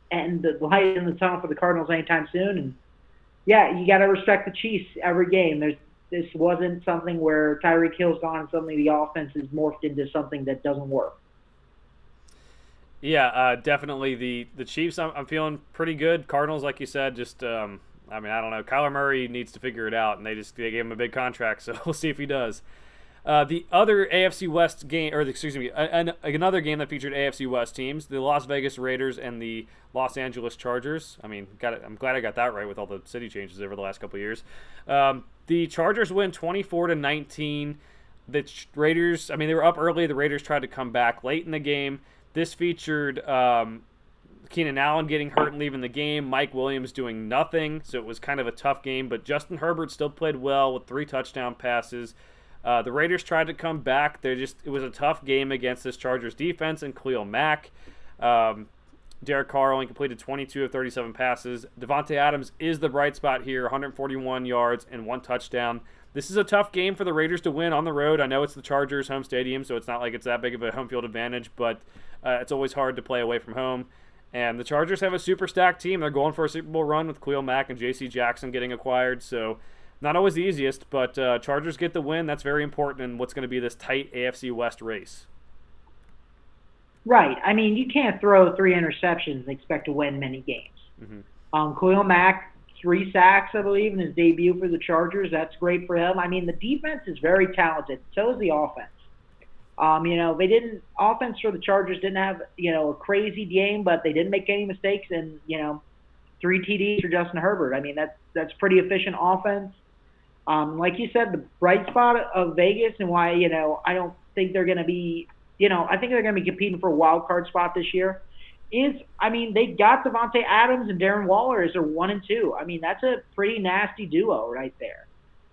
light in the tunnel for the Cardinals anytime soon. And, you got to respect the Chiefs every game. This wasn't something where Tyreek Hill's gone and suddenly the offense is morphed into something that doesn't work. Yeah, definitely the Chiefs. I'm feeling pretty good. Cardinals, like you said, just I don't know. Kyler Murray needs to figure it out, and they gave him a big contract, so we'll see if he does. The other AFC West game, another game that featured AFC West teams, the Las Vegas Raiders and the Los Angeles Chargers. I'm glad I got that right with all the city changes over the last couple of years. The Chargers win 24-19. The Raiders, they were up early. The Raiders tried to come back late in the game. This featured Keenan Allen getting hurt and leaving the game, Mike Williams doing nothing, so it was kind of a tough game, but Justin Herbert still played well with 3 touchdown passes. The Raiders tried to come back. It was a tough game against this Chargers defense and Khalil Mack. Derek Carr only completed 22 of 37 passes. Devontae Adams is the bright spot here, 141 yards and 1 touchdown. This is a tough game for the Raiders to win on the road. I know it's the Chargers' home stadium, so it's not like it's that big of a home field advantage, but it's always hard to play away from home. And the Chargers have a super stacked team. They're going for a Super Bowl run with Khalil Mack and J.C. Jackson getting acquired, so not always the easiest, but Chargers get the win. That's very important in what's going to be this tight AFC West race. Right. You can't throw 3 interceptions and expect to win many games. Mm-hmm. Khalil Mack, 3 sacks, I believe, in his debut for the Chargers. That's great for him. The defense is very talented. So is the offense. Offense for the Chargers didn't have, a crazy game, but they didn't make any mistakes. And, 3 TDs for Justin Herbert. That's pretty efficient offense. Like you said, the bright spot of Vegas and why, I don't think they're going to be, I think they're going to be competing for a wild card spot this year is, they got Devontae Adams and Darren Waller as their 1 and 2. That's a pretty nasty duo right there.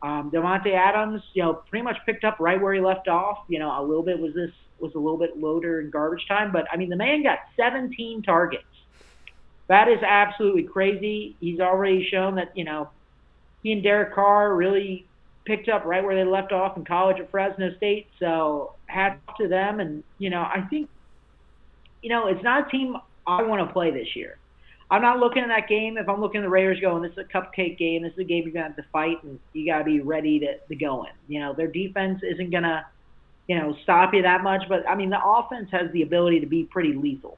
Devontae Adams, pretty much picked up right where he left off. A little bit was a little bit loader in garbage time, but the man got 17 targets. That is absolutely crazy. He's already shown that, he and Derek Carr really picked up right where they left off in college at Fresno State. So hats off to them. And, I think, it's not a team I want to play this year. I'm not looking at that game. If I'm looking at the Raiders going, this is a cupcake game. This is a game you're going to have to fight, and you got to be ready to go in. Their defense isn't going to, stop you that much. But, the offense has the ability to be pretty lethal.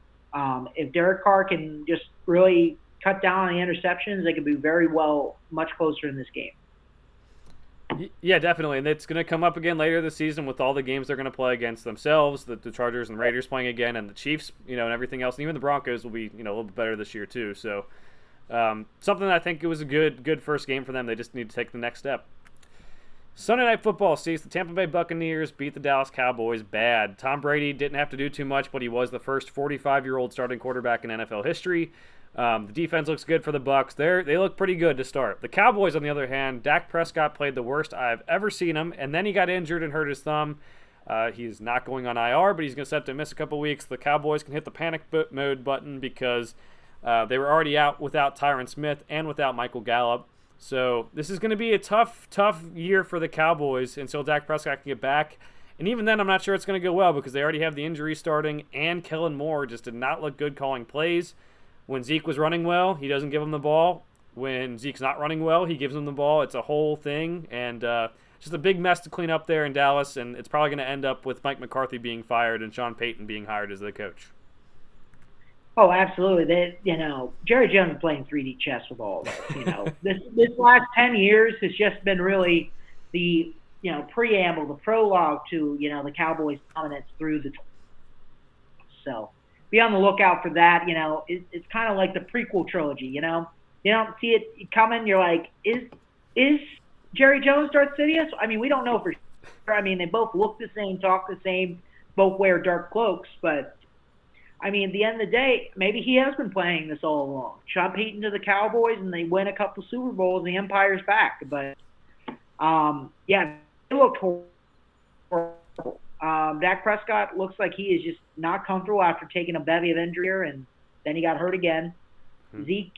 If Derek Carr can just really cut down on the interceptions, they could be very well much closer in this game. Yeah, definitely. And it's going to come up again later this season with all the games they're going to play against themselves, the Chargers and Raiders playing again, and the Chiefs, and everything else. And even the Broncos will be, a little bit better this year too. So something that I think it was a good first game for them. They just need to take the next step. Sunday Night Football sees the Tampa Bay Buccaneers beat the Dallas Cowboys bad. Tom Brady didn't have to do too much, but he was the first 45-year-old starting quarterback in NFL history. The defense looks good for the Bucs. They look pretty good to start. The Cowboys, on the other hand, Dak Prescott played the worst I've ever seen him, and then he got injured and hurt his thumb. He's not going on IR, but he's going to set to miss a couple weeks. The Cowboys can hit the panic mode button because they were already out without Tyron Smith and without Michael Gallup. So this is going to be a tough year for the Cowboys until Dak Prescott can get back. And even then, I'm not sure it's going to go well because they already have the injury starting, and Kellen Moore just did not look good calling plays. When Zeke was running well, he doesn't give him the ball. when Zeke's not running well. He gives him the ball. It's a whole thing, and just a big mess to clean up there in Dallas. And it's probably going to end up with Mike McCarthy being fired and Sean Payton being hired as the coach. Oh, absolutely. Jerry Jones is playing 3D chess with all of us. This last 10 years has just been really the preamble, the prologue to the Cowboys' dominance through the. So be on the lookout for that. It's kind of like the prequel trilogy. You don't see it coming. You're like, is Jerry Jones Darth Sidious? I mean, we don't know for sure. I mean, they both look the same, talk the same, both wear dark cloaks, but. I mean, at the end of the day, maybe he has been playing this all along. Sean Payton to the Cowboys, and they win a couple Super Bowls, and the Empire's back. But, yeah, it looked horrible. Dak Prescott looks like he is just not comfortable after taking a bevy of injury here, and then he got hurt again. Zeke,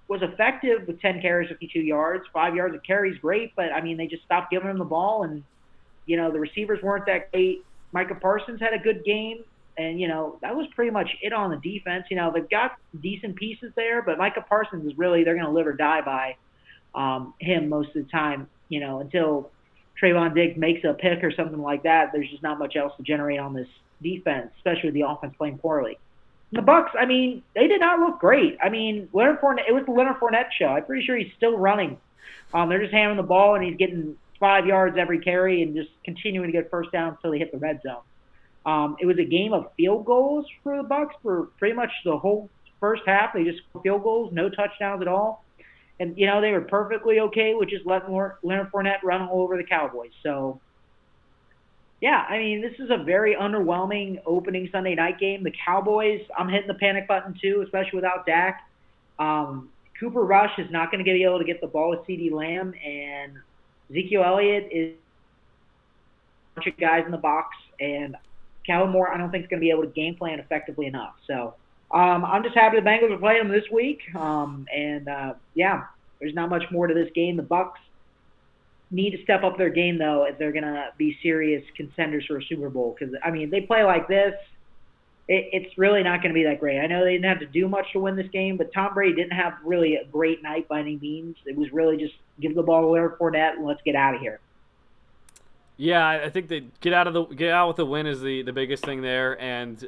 was effective with 10 carries, 52 yards. 5 yards of carries, great, but, I mean, they just stopped giving him the ball, and, the receivers weren't that great. Micah Parsons had a good game. And, that was pretty much it on the defense. They've got decent pieces there, but Micah Parsons is really, they're going to live or die by him most of the time, until Trayvon Diggs makes a pick or something like that. There's just not much else to generate on this defense, especially with the offense playing poorly. And the Bucs, I mean, they did not look great. I mean, Leonard Fournette, it was the Leonard Fournette show. I'm pretty sure he's still running. They're just handing the ball, and he's getting 5 yards every carry and just continuing to get first down until they hit the red zone. It was a game of field goals for the Bucs for pretty much the whole first half. They just scored field goals, no touchdowns at all. And, they were perfectly okay with just letting Leonard Fournette run all over the Cowboys. So, yeah, I mean, this is a very underwhelming opening Sunday night game. The Cowboys, I'm hitting the panic button too, especially without Dak. Cooper Rush is not going to be able to get the ball with CeeDee Lamb, and Ezekiel Elliott is a bunch of guys in the box, and Kellen Moore, I don't think is going to be able to game plan effectively enough. So I'm just happy the Bengals are playing them this week. Yeah, there's not much more to this game. The Bucs need to step up their game, though, if they're going to be serious contenders for a Super Bowl. Because, I mean, they play like this, it's really not going to be that great. I know they didn't have to do much to win this game, but Tom Brady didn't have really a great night by any means. It was really just give the ball to Leonard Fournette and let's get out of here. Yeah, I think they get out with the win is the biggest thing there, and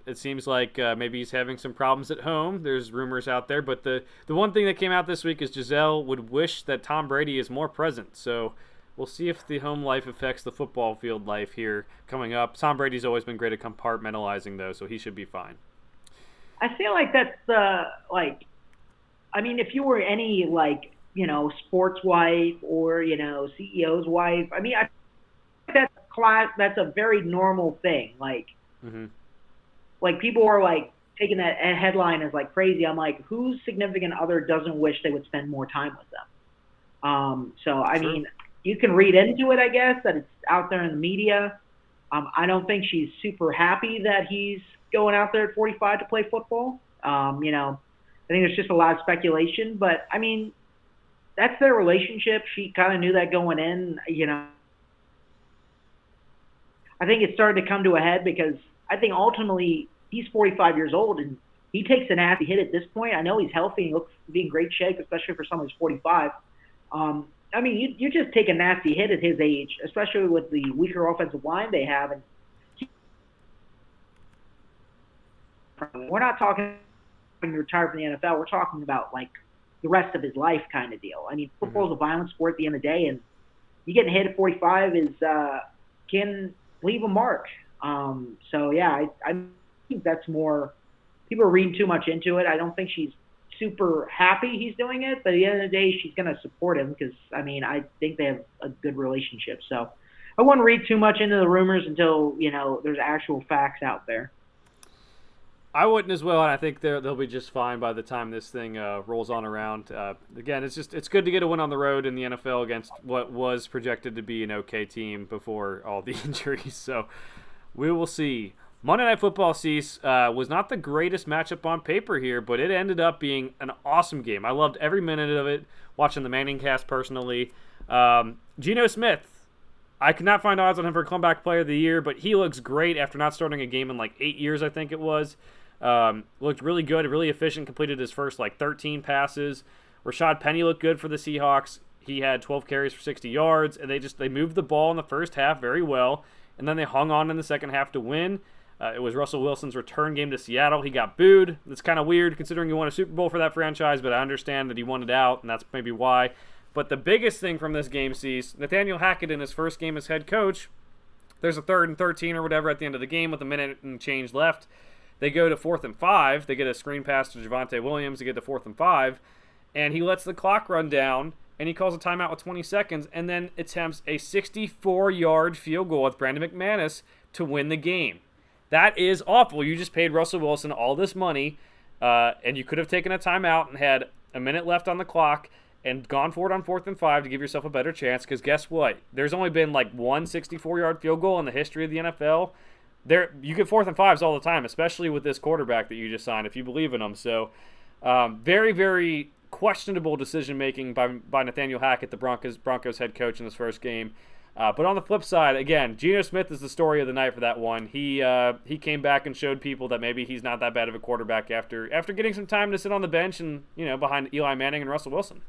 it seems like maybe he's having some problems at home. There's rumors out there, but the one thing that came out this week is Giselle would wish that Tom Brady is more present. So we'll see if the home life affects the football field life here coming up. Tom Brady's always been great at compartmentalizing though, so he should be fine. I feel like that's I mean, if you were any sports wife or CEO's wife, I mean, that's a very normal thing. Like people are taking that headline as crazy. I'm like, whose significant other doesn't wish they would spend more time with them? So I mean, you can read into it, I guess, that it's out there in the media. I don't think she's super happy that he's going out there at 45 to play football. I think there's just a lot of speculation, but I mean, that's their relationship. She kind of knew that going in, I think it started to come to a head because I think ultimately he's 45 years old and he takes a nasty hit at this point. I know he's healthy and looks to be in great shape, especially for someone who's 45. I mean, you just take a nasty hit at his age, especially with the weaker offensive line they have. And we're not talking when you retire from the NFL. We're talking about the rest of his life kind of deal. I mean, football's a violent sport at the end of the day, and you getting hit at 45 can leave a mark. So yeah, I think that's more people are reading too much into it. I don't think she's super happy he's doing it, but at the end of the day, she's going to support him because, I mean, I think they have a good relationship. So I wouldn't read too much into the rumors until, there's actual facts out there. I wouldn't as well, and I think they'll be just fine by the time this thing rolls on around. Again, it's good to get a win on the road in the NFL against what was projected to be an okay team before all the injuries. So we will see. Monday Night Football, Cease, was not the greatest matchup on paper here, but it ended up being an awesome game. I loved every minute of it, watching the Manning cast personally. Geno Smith, I could not find odds on him for comeback player of the year, but he looks great after not starting a game in 8 years, I think it was. Looked really good, really efficient, completed his first 13 passes. Rashad Penny looked good for the Seahawks. He had 12 carries for 60 yards, and they moved the ball in the first half very well, and then they hung on in the second half to win. It was Russell Wilson's return game to Seattle. He got booed. That's kind of weird considering he won a Super Bowl for that franchise, but I understand that he wanted out, and that's maybe why. But the biggest thing from this game, sees Nathaniel Hackett in his first game as head coach. There's a 3rd and 13 or whatever at the end of the game with a minute and change left. They go to 4th and 5. They get a screen pass to Javonte Williams to get to 4th and 5, and he lets the clock run down, and he calls a timeout with 20 seconds, and then attempts a 64-yard field goal with Brandon McManus to win the game. That is awful. You just paid Russell Wilson all this money, and you could have taken a timeout and had a minute left on the clock and gone for it on 4th and 5 to give yourself a better chance, because guess what? There's only been like one 64-yard field goal in the history of the NFL. You get 4th and 5s all the time, especially with this quarterback that you just signed, if you believe in him. So very, very questionable decision-making by Nathaniel Hackett, the Broncos head coach in his first game. But on the flip side, again, Geno Smith is the story of the night for that one. He came back and showed people that maybe he's not that bad of a quarterback after getting some time to sit on the bench and behind Eli Manning and Russell Wilson.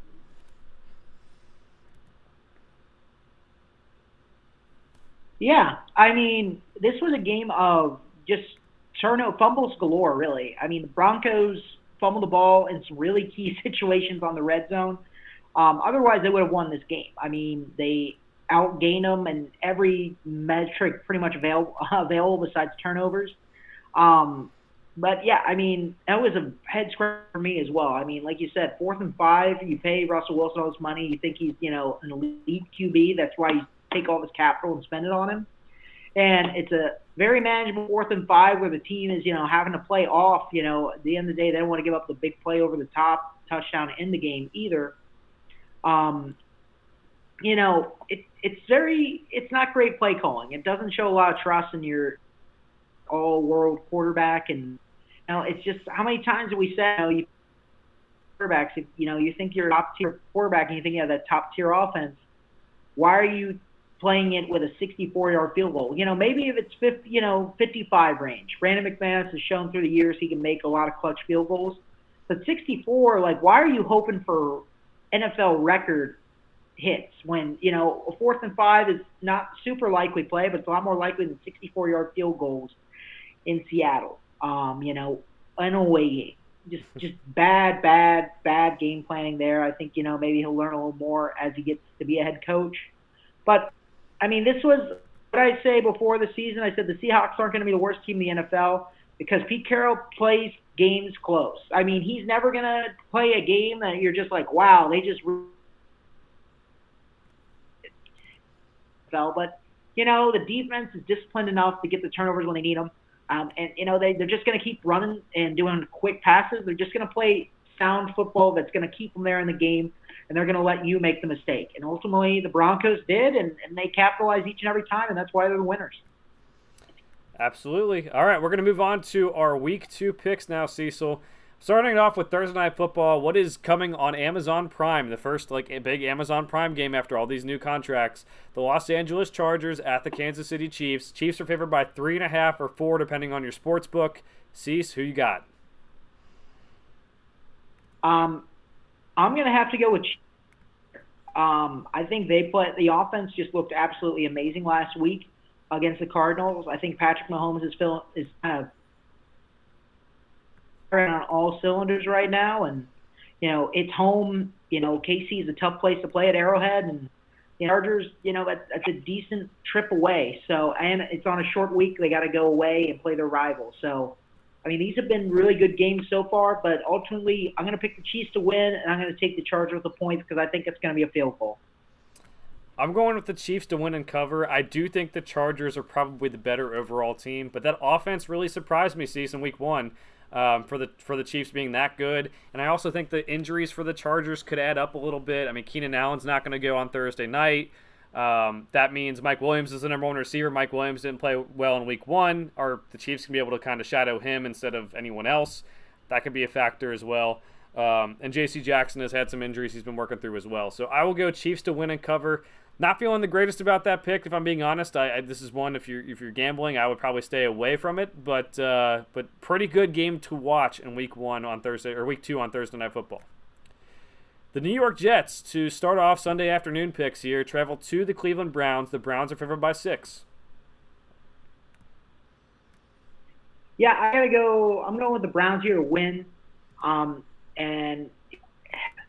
Yeah, I mean, this was a game of just fumbles galore, really. I mean, the Broncos fumbled the ball in some really key situations on the red zone. Otherwise, they would have won this game. I mean, they outgained them in every metric pretty much available besides turnovers. But, yeah, I mean, that was a head scratcher for me as well. I mean, like you said, 4th and 5, you pay Russell Wilson all this money. You think he's, an elite QB. That's why you take all this capital and spend it on him. And it's a very manageable 4th and 5 where the team is, having to play off. At the end of the day, they don't want to give up the big play over the top touchdown in the game either. It's not great play calling. It doesn't show a lot of trust in your all-world quarterback. And, it's just how many times have we said, quarterbacks, if, you think you're a top-tier quarterback and you think you have that top-tier offense, why are you playing it with a 64-yard field goal? Maybe if it's 55 range. Brandon McManus has shown through the years he can make a lot of clutch field goals. But 64, why are you hoping for NFL record hits when, a 4th and 5 is not super likely play, but it's a lot more likely than 64-yard field goals in Seattle. An away game. Just bad game planning there. I think, maybe he'll learn a little more as he gets to be a head coach. But, I mean, this was what I say before the season. I said the Seahawks aren't going to be the worst team in the NFL because Pete Carroll plays games close. I mean, he's never going to play a game that you're just like, wow, they just fell. But, the defense is disciplined enough to get the turnovers when they need them. They're just going to keep running and doing quick passes. They're just going to play sound football that's going to keep them there in the game, and they're going to let you make the mistake. And ultimately, the Broncos did, and they capitalized each and every time, and that's why they're the winners. Absolutely. All right, we're going to move on to our Week 2 picks now, Cecil. Starting it off with Thursday Night Football, what is coming on Amazon Prime? The first big Amazon Prime game after all these new contracts. The Los Angeles Chargers at the Kansas City Chiefs. Chiefs are favored by 3.5 or 4, depending on your sports book. Cease, who you got? I'm going to have to go with Chiefs. I think the offense just looked absolutely amazing last week against the Cardinals. I think Patrick Mahomes is kind of on all cylinders right now, and it's home. KC is a tough place to play at Arrowhead, and Chargers, that's a decent trip away. So, and it's on a short week; they got to go away and play their rival. So, I mean, these have been really good games so far, but ultimately, I'm going to pick the Chiefs to win, and I'm going to take the Chargers with the points because I think it's going to be a field goal. I'm going with the Chiefs to win and cover. I do think the Chargers are probably the better overall team, but that offense really surprised me, in Week 1. For the Chiefs being that good. And I also think the injuries for the Chargers could add up a little bit. I mean, Keenan Allen's not going to go on Thursday night. That means Mike Williams is the number 1 receiver. Mike Williams didn't play well in Week 1. Or the Chiefs can be able to kind of shadow him instead of anyone else. That could be a factor as well. And J.C. Jackson has had some injuries he's been working through as well. So I will go Chiefs to win and cover. Not feeling the greatest about that pick, if I'm being honest. This is one, if you're gambling, I would probably stay away from it. But pretty good game to watch in Week 1 on Thursday, or Week 2 on Thursday Night Football. The New York Jets, to start off Sunday afternoon picks here, travel to the Cleveland Browns. The Browns are favored by 6. Yeah, I gotta go. I'm going with the Browns here to win. And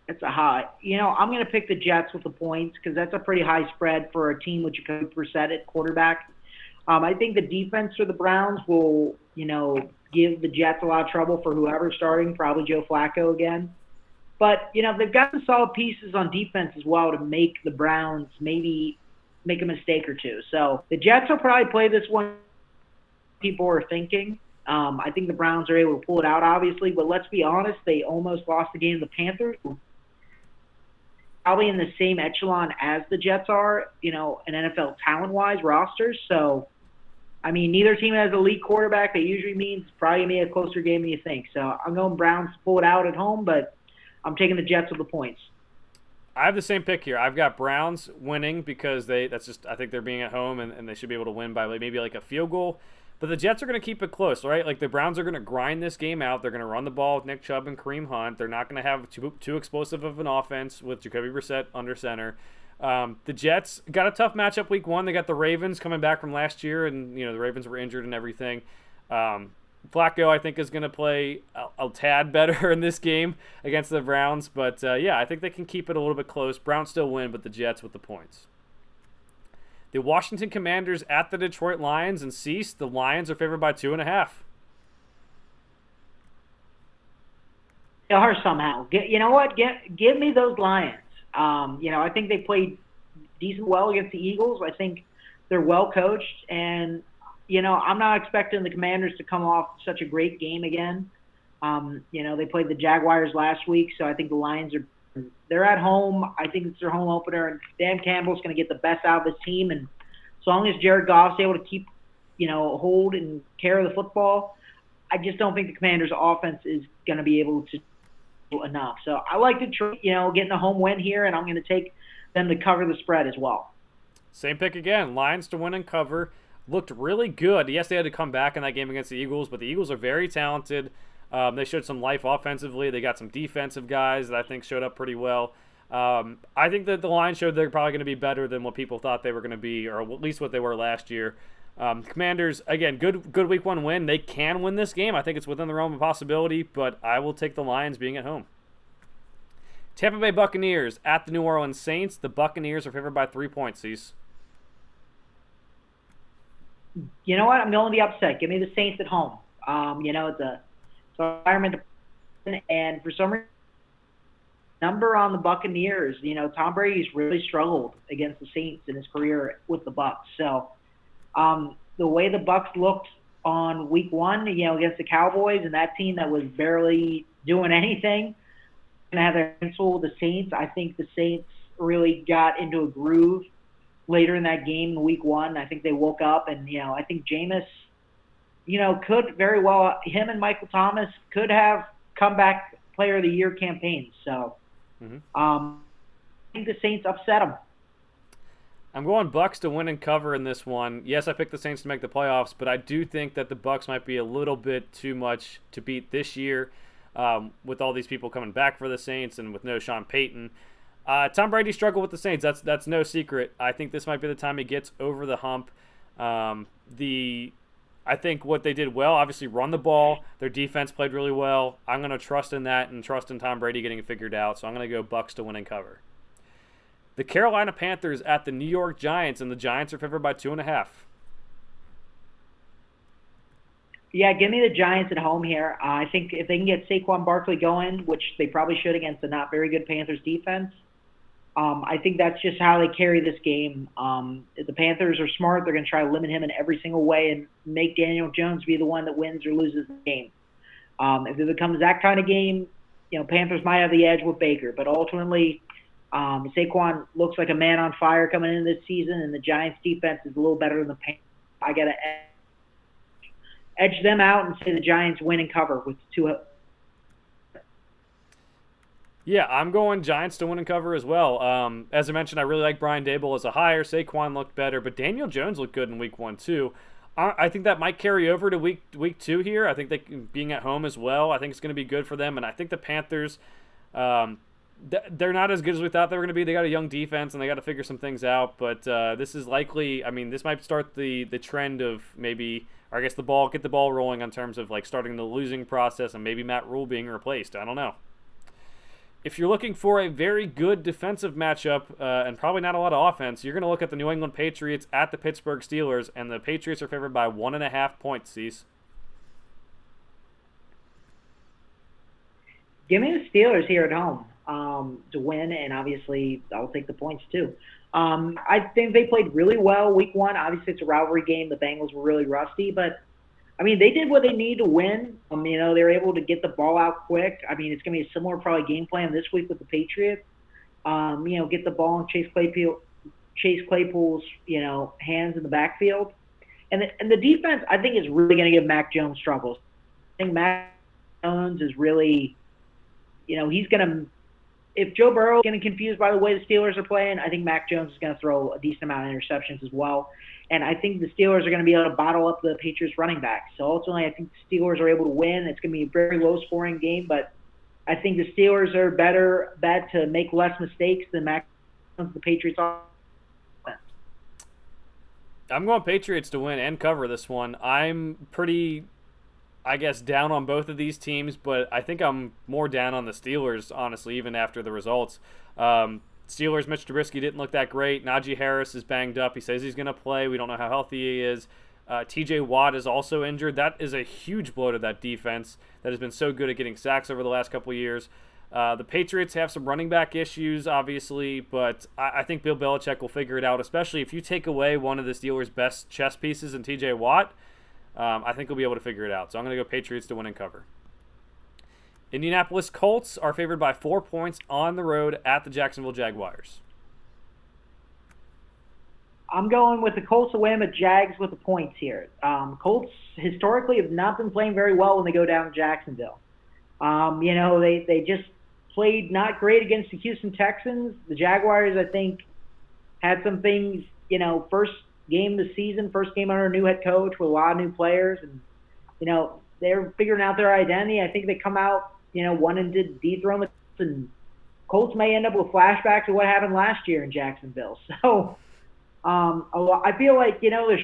it's a high. I'm going to pick the Jets with the points because that's a pretty high spread for a team with Jacoby Brissett at quarterback. I think the defense for the Browns will, give the Jets a lot of trouble for whoever's starting, probably Joe Flacco again. But, they've got some solid pieces on defense as well to make the Browns maybe make a mistake or two. So the Jets will probably play this one, people are thinking. I think the Browns are able to pull it out, obviously. But let's be honest, they almost lost the game to the Panthers, probably in the same echelon as the Jets are, an NFL talent-wise rosters. So, neither team has a elite quarterback. That usually means it's probably going to be a closer game than you think. So I'm going Browns to pull it out at home, but I'm taking the Jets with the points. I have the same pick here. I've got Browns winning because I think they're being at home and they should be able to win by maybe like a field goal. But the Jets are going to keep it close, right? Like the Browns are going to grind this game out. They're going to run the ball with Nick Chubb and Kareem Hunt. They're not going to have too explosive of an offense with Jacoby Brissett under center. The Jets got a tough matchup week 1. They got the Ravens coming back from last year, and the Ravens were injured and everything. Flacco, I think, is going to play a tad better in this game against the Browns. But, I think they can keep it a little bit close. Browns still win, but the Jets with the points. The Washington Commanders at the Detroit Lions, and Cease, the Lions are favored by 2.5. They are somehow. You know what? Give me those Lions. I think they played decent well against the Eagles. I think they're well coached, and I'm not expecting the Commanders to come off such a great game again. They played the Jaguars last week, so I think the Lions they're at home. I think it's their home opener, and Dan Campbell's going to get the best out of his team. And as long as Jared Goff's able to keep, hold and care of the football, I just don't think the Commanders' offense is going to be able to do enough. So I like Detroit, getting a home win here, and I'm going to take them to cover the spread as well. Same pick again. Lions to win and cover. Looked really good. Yes, they had to come back in that game against the Eagles, but the Eagles are very talented. They showed some life offensively. They got some defensive guys that I think showed up pretty well. I think that the Lions showed they're probably going to be better than what people thought they were going to be, or at least what they were last year. Commanders, again, good week 1 win. They can win this game. I think it's within the realm of possibility, but I will take the Lions being at home. Tampa Bay Buccaneers at the New Orleans Saints. The Buccaneers are favored by 3 points, Cease. You know what? I'm going the upset. Give me the Saints at home. It's a environment, and for some reason, number on the Buccaneers, Tom Brady's really struggled against the Saints in his career with the Bucs. So the way the Bucs looked on week 1, against the Cowboys and that team that was barely doing anything, and have their hands full with the Saints. I think the Saints really got into a groove later in that game in week 1. I think they woke up, and I think Jameis, could very well, him and Michael Thomas could have comeback player of the year campaigns. So I think the Saints upset them. I'm going Bucks to win and cover in this one. Yes, I picked the Saints to make the playoffs, but I do think that the Bucks might be a little bit too much to beat this year with all these people coming back for the Saints and with no Sean Payton. Tom Brady struggled with the Saints. That's no secret. I think this might be the time he gets over the hump. I think what they did well, obviously run the ball. Their defense played really well. I'm going to trust in that and trust in Tom Brady getting it figured out. So I'm going to go Bucks to win and cover. The Carolina Panthers at the New York Giants, and the Giants are favored by 2.5. Yeah, give me the Giants at home here. I think if they can get Saquon Barkley going, which they probably should against a not very good Panthers defense, I think that's just how they carry this game. If the Panthers are smart, they're going to try to limit him in every single way and make Daniel Jones be the one that wins or loses the game. If it becomes that kind of game, Panthers might have the edge with Baker. But ultimately, Saquon looks like a man on fire coming into this season, and the Giants' defense is a little better than the Panthers. I got to edge them out and say the Giants win and cover with 2. Yeah, I'm going Giants to win and cover as well. As I mentioned, I really like Brian Daboll as a hire. Saquon looked better, but Daniel Jones looked good in week 1 too. I think that might carry over to week 2 here. I think being at home as well, I think it's going to be good for them. And I think the Panthers, they're not as good as we thought they were going to be. They got a young defense and they got to figure some things out. But this is likely. I mean, this might start the trend of maybe, or I guess get the ball rolling in terms of like starting the losing process and maybe Matt Rule being replaced. I don't know. If you're looking for a very good defensive matchup and probably not a lot of offense, you're going to look at the New England Patriots at the Pittsburgh Steelers, and the Patriots are favored by 1.5 points. Cease. Give me the Steelers here at home to win, and obviously I'll take the points too. I think they played really well week one. Obviously, it's a rivalry game. The Bengals were really rusty, but I mean, they did what they need to win. You know, they were able to get the ball out quick. I mean, it's going to be a similar probably game plan this week with the Patriots. You know, get the ball in Chase Claypool's, you know, hands in the backfield. And the defense, I think, is really going to give Mac Jones struggles. I think Mac Jones is really, you know, he's going to – if Joe Burrow is getting confused by the way the Steelers are playing, I think Mac Jones is going to throw a decent amount of interceptions as well. And I think the Steelers are going to be able to bottle up the Patriots running back. So ultimately, I think the Steelers are able to win. It's going to be a very low-scoring game, but I think the Steelers are better bet to make less mistakes than Mac Jones, the Patriots offense. I'm going Patriots to win and cover this one. I'm pretty, I guess, down on both of these teams, but I think I'm more down on the Steelers, honestly, even after the results. Steelers, Mitch Trubisky didn't look that great. Najee Harris is banged up. He says he's going to play. We don't know how healthy he is. TJ Watt is also injured. That is a huge blow to that defense that has been so good at getting sacks over the last couple of years. The Patriots have some running back issues, obviously, but I think Bill Belichick will figure it out, especially if you take away one of the Steelers' best chess pieces in TJ Watt. I think he'll be able to figure it out. So I'm going to go Patriots to win and cover. Indianapolis Colts are favored by 4 points on the road at the Jacksonville Jaguars. I'm going with the Colts to win, but Jags with the points here. Colts historically have not been playing very well when they go down to Jacksonville. You know, they just played not great against the Houston Texans. The Jaguars, I think, had some things, you know, first game of the season, first game under a new head coach with a lot of new players. And, you know, they're figuring out their identity. I think they come out, you know, one and did dethrone the Colts, and Colts may end up with flashbacks of what happened last year in Jacksonville. So I feel like, you know,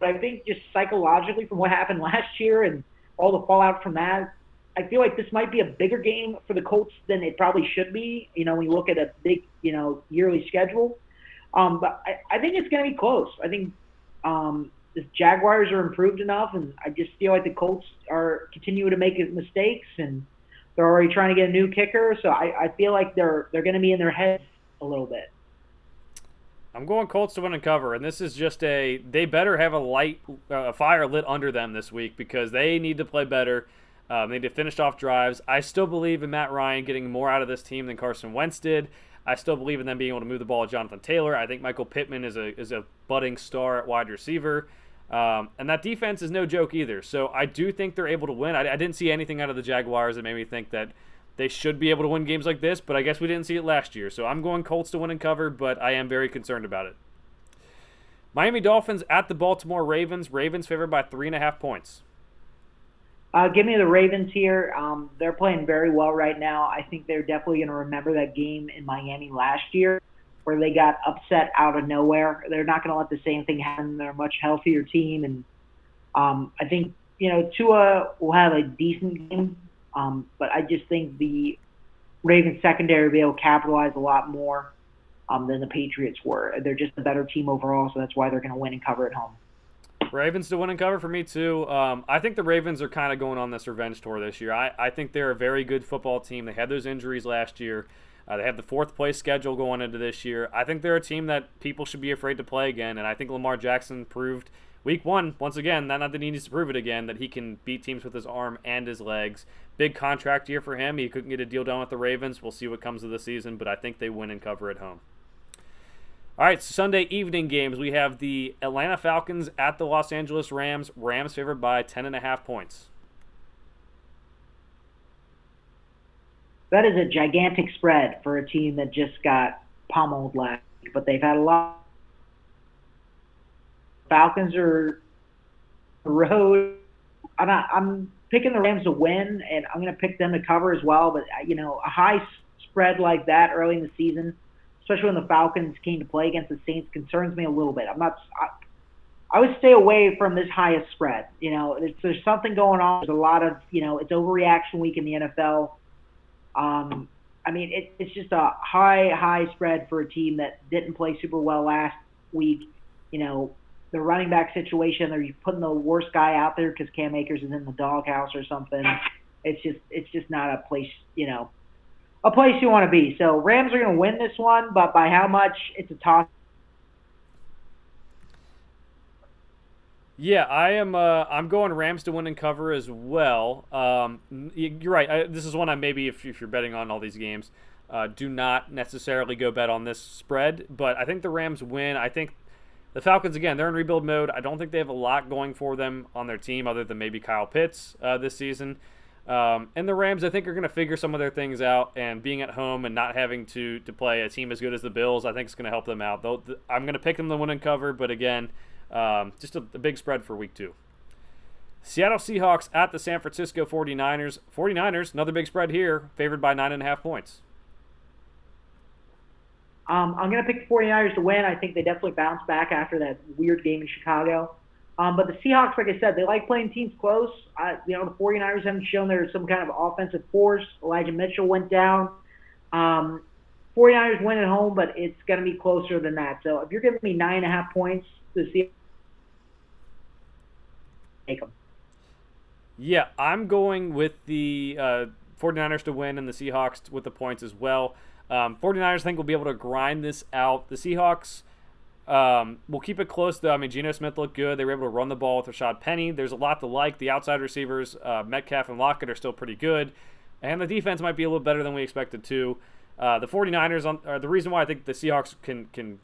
I think just psychologically from what happened last year and all the fallout from that, I feel like this might be a bigger game for the Colts than it probably should be, you know, when you look at a big, you know, yearly schedule. But I think it's going to be close. I think the Jaguars are improved enough, and I just feel like the Colts are continuing to make mistakes, and they're already trying to get a new kicker. So I feel like they're going to be in their heads a little bit. I'm going Colts to win and cover, and this is just they better have a fire lit under them this week because they need to play better. They need to finish off drives. I still believe in Matt Ryan getting more out of this team than Carson Wentz did. I still believe in them being able to move the ball with Jonathan Taylor. I think Michael Pittman is a budding star at wide receiver. And that defense is no joke either. So I do think they're able to win. I didn't see anything out of the Jaguars that made me think that they should be able to win games like this, but I guess we didn't see it last year. So I'm going Colts to win and cover, but I am very concerned about it. Miami Dolphins at the Baltimore Ravens. Ravens favored by 3.5 points. Give me the Ravens here. They're playing very well right now. I think they're definitely going to remember that game in Miami last year where they got upset out of nowhere. They're not going to let the same thing happen. They're a much healthier team. And I think, you know, Tua will have a decent game, but I just think the Ravens secondary will be able to capitalize a lot more than the Patriots were. They're just a better team overall, so that's why they're going to win and cover at home. Ravens to win and cover for me too. I think the Ravens are kind of going on this revenge tour this year. I think they're a very good football team. They had those injuries last year. They have the fourth place schedule going into this year. I think they're a team that people should be afraid to play again, and I think Lamar Jackson proved week one, once again, not that he needs to prove it again, that he can beat teams with his arm and his legs. Big contract year for him. He couldn't get a deal done with the Ravens. We'll see what comes of the season, but I think they win and cover at home. All right, Sunday evening games. We have the Atlanta Falcons at the Los Angeles Rams. Rams favored by 10.5 points. That is a gigantic spread for a team that just got pummeled last week, but they've had a lot. Falcons are on the road. I'm picking the Rams to win, and I'm going to pick them to cover as well. But a high spread like that early in the season, especially when the Falcons came to play against the Saints, concerns me a little bit. I would stay away from this highest spread. There's something going on. There's a lot of it's overreaction week in the NFL. It's just a high spread for a team that didn't play super well last week. The running back situation, are you putting the worst guy out there because Cam Akers is in the doghouse or something? It's just not a place a place you want to be. So Rams are going to win this one, but by how much? It's a toss. Yeah, I am. I'm going Rams to win and cover as well. You're right. This is one I maybe if you're betting on all these games, do not necessarily go bet on this spread. But I think the Rams win. I think the Falcons, again, they're in rebuild mode. I don't think they have a lot going for them on their team other than maybe Kyle Pitts this season. And the Rams, I think, are going to figure some of their things out. And being at home and not having to play a team as good as the Bills, I think is going to help them out. Though I'm going to pick them to win and cover, but again, just a big spread for week 2. Seattle Seahawks at the San Francisco 49ers. 49ers, another big spread here, favored by 9.5 points. I'm going to pick the 49ers to win. I think they definitely bounce back after that weird game in Chicago. But the Seahawks, like I said, they like playing teams close. The 49ers haven't shown they're some kind of offensive force. Elijah Mitchell went down. 49ers win at home, but it's going to be closer than that. So if you're giving me 9.5 points, the Seahawks take them. Yeah, I'm going with the 49ers to win and the Seahawks with the points as well. 49ers, I think, will be able to grind this out. The Seahawks will keep it close, though. I mean, Geno Smith looked good. They were able to run the ball with Rashad Penny. There's a lot to like. The outside receivers, Metcalf and Lockett, are still pretty good. And the defense might be a little better than we expected, too. The 49ers, are the reason why I think the Seahawks can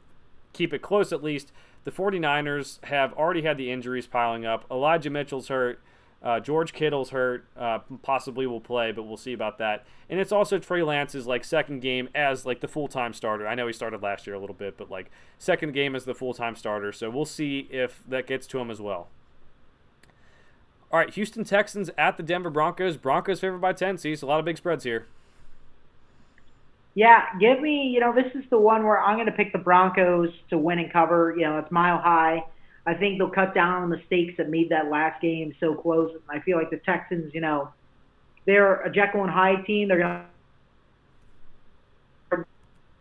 keep it close at least, the 49ers have already had the injuries piling up. Elijah Mitchell's hurt. George Kittle's hurt, possibly will play, but we'll see about that. And it's also Trey Lance's second game as the full-time starter. I know he started last year a little bit, but second game as the full-time starter. So we'll see if that gets to him as well. All right, Houston Texans at the Denver Broncos. Broncos favored by 10. See, it's a lot of big spreads here. Yeah, give me, this is the one where I'm going to pick the Broncos to win and cover. It's mile high. I think they'll cut down on the mistakes that made that last game so close. I feel like the Texans, they're a Jekyll and Hyde team. They're going to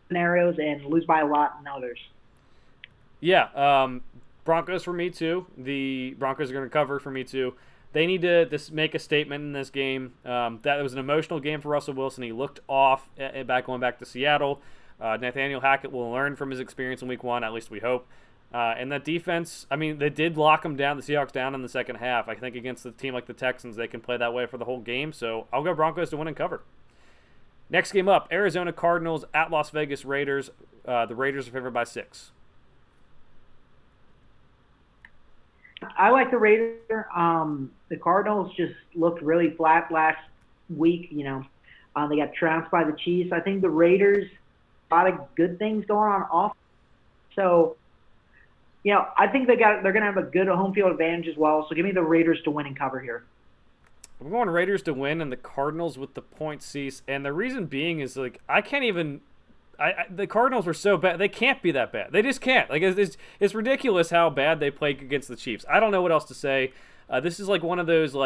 scenarios and lose by a lot in others. Yeah, Broncos for me too. The Broncos are going to cover for me too. They need to make a statement in this game. That was an emotional game for Russell Wilson. He looked off going back to Seattle. Nathaniel Hackett will learn from his experience in Week 1, at least we hope. And that defense, I mean, they did lock them down, the Seahawks down in the second half. I think against a team like the Texans, they can play that way for the whole game. So I'll go Broncos to win and cover. Next game up, Arizona Cardinals at Las Vegas Raiders. The Raiders are favored by 6. I like the Raiders. The Cardinals just looked really flat last week. They got trounced by the Chiefs. I think the Raiders, a lot of good things going on off. So, I think they're going to have a good home field advantage as well. So give me the Raiders to win and cover here. I'm going Raiders to win and the Cardinals with the point cease. And the reason being is I can't even. The Cardinals were so bad. They can't be that bad. They just can't. It's ridiculous how bad they played against the Chiefs. I don't know what else to say. This is one of those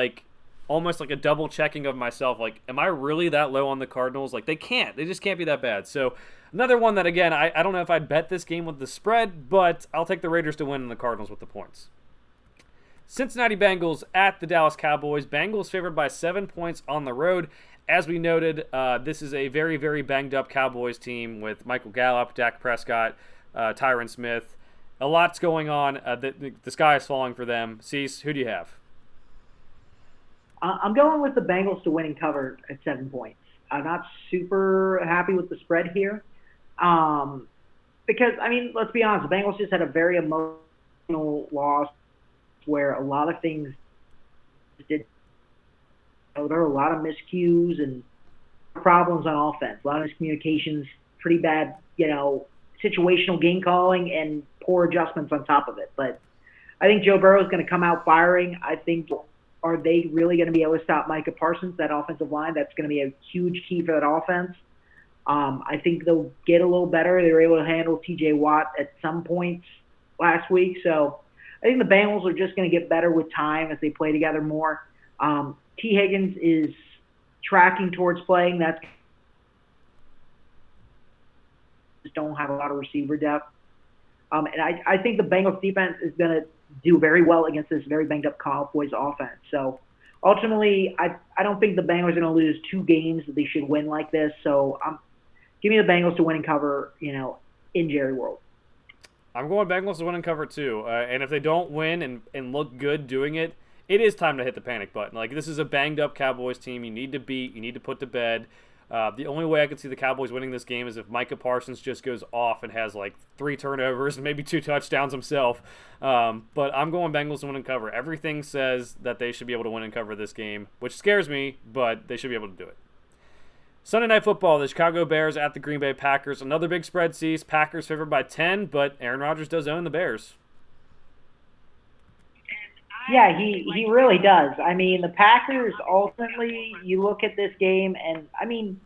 almost a double checking of myself. Am I really that low on the Cardinals? They can't. They just can't be that bad. So another one that, again, I don't know if I'd bet this game with the spread, but I'll take the Raiders to win and the Cardinals with the points. Cincinnati Bengals at the Dallas Cowboys. Bengals favored by 7 points on the road. As we noted, this is a very, very banged-up Cowboys team with Michael Gallup, Dak Prescott, Tyron Smith. A lot's going on. The sky is falling for them. Cease, who do you have? I'm going with the Bengals to win and cover at 7 points. I'm not super happy with the spread here. Because, let's be honest, the Bengals just had a very emotional loss where a lot of things did. There are a lot of miscues and problems on offense, a lot of miscommunications, pretty bad, situational game calling and poor adjustments on top of it. But I think Joe Burrow is going to come out firing. I think are they really going to be able to stop Micah Parsons, that offensive line? That's going to be a huge key for that offense. I think they'll get a little better. They were able to handle T.J. Watt at some points last week. So I think the Bengals are just going to get better with time as they play together more. T. Higgins is tracking towards playing. That's just don't have a lot of receiver depth. And I think the Bengals defense is going to do very well against this very banged up Cowboys offense. So ultimately, I don't think the Bengals are going to lose 2 games that they should win like this. So give me the Bengals to win and cover, in Jerry World. I'm going Bengals to win and cover too. And if they don't win and look good doing it, it is time to hit the panic button. Like, this is a banged up Cowboys team you need to beat, you need to put to bed. The only way I could see the Cowboys winning this game is if Micah Parsons just goes off and has like 3 turnovers and maybe 2 touchdowns himself. But I'm going Bengals to win and cover. Everything says that they should be able to win and cover this game, which scares me, but they should be able to do it. Sunday Night Football, the Chicago Bears at the Green Bay Packers. Another big spread sees Packers favored by 10, but Aaron Rodgers does own the Bears. Yeah, he really does. I mean, the Packers, ultimately, you look at this game, and, I mean,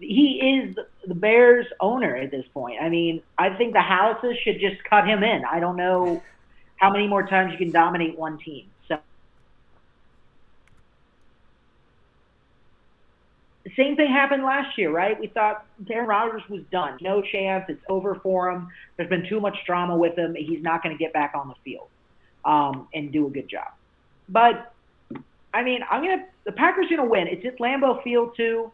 he is the Bears' owner at this point. I mean, I think the houses should just cut him in. I don't know how many more times you can dominate one team. So, the same thing happened last year, right? We thought Aaron Rodgers was done. No chance. It's over for him. There's been too much drama with him. He's not going to get back on the field. And do a good job. But, I mean, the Packers are going to win. It's at Lambeau Field, too.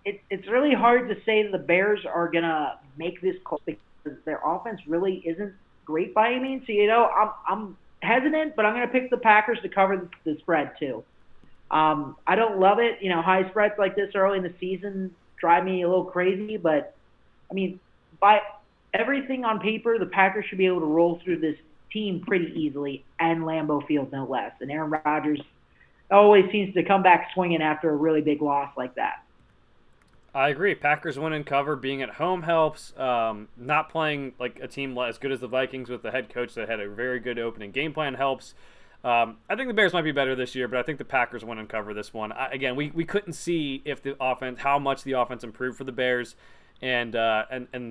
It's really hard to say that the Bears are going to make this close because their offense really isn't great by any means. So, I'm hesitant, but I'm going to pick the Packers to cover the spread, too. I don't love it. High spreads like this early in the season drive me a little crazy, but, I mean, by everything on paper, the Packers should be able to roll through this team pretty easily, and Lambeau Field no less. And Aaron Rodgers always seems to come back swinging after a really big loss like that. I agree. Packers win and cover. Being at home helps. Not playing like a team as good as the Vikings with the head coach that had a very good opening game plan helps. I think the Bears might be better this year, but I think the Packers win and cover this one. Again, we couldn't see if the offense, how much the offense improved for the Bears. And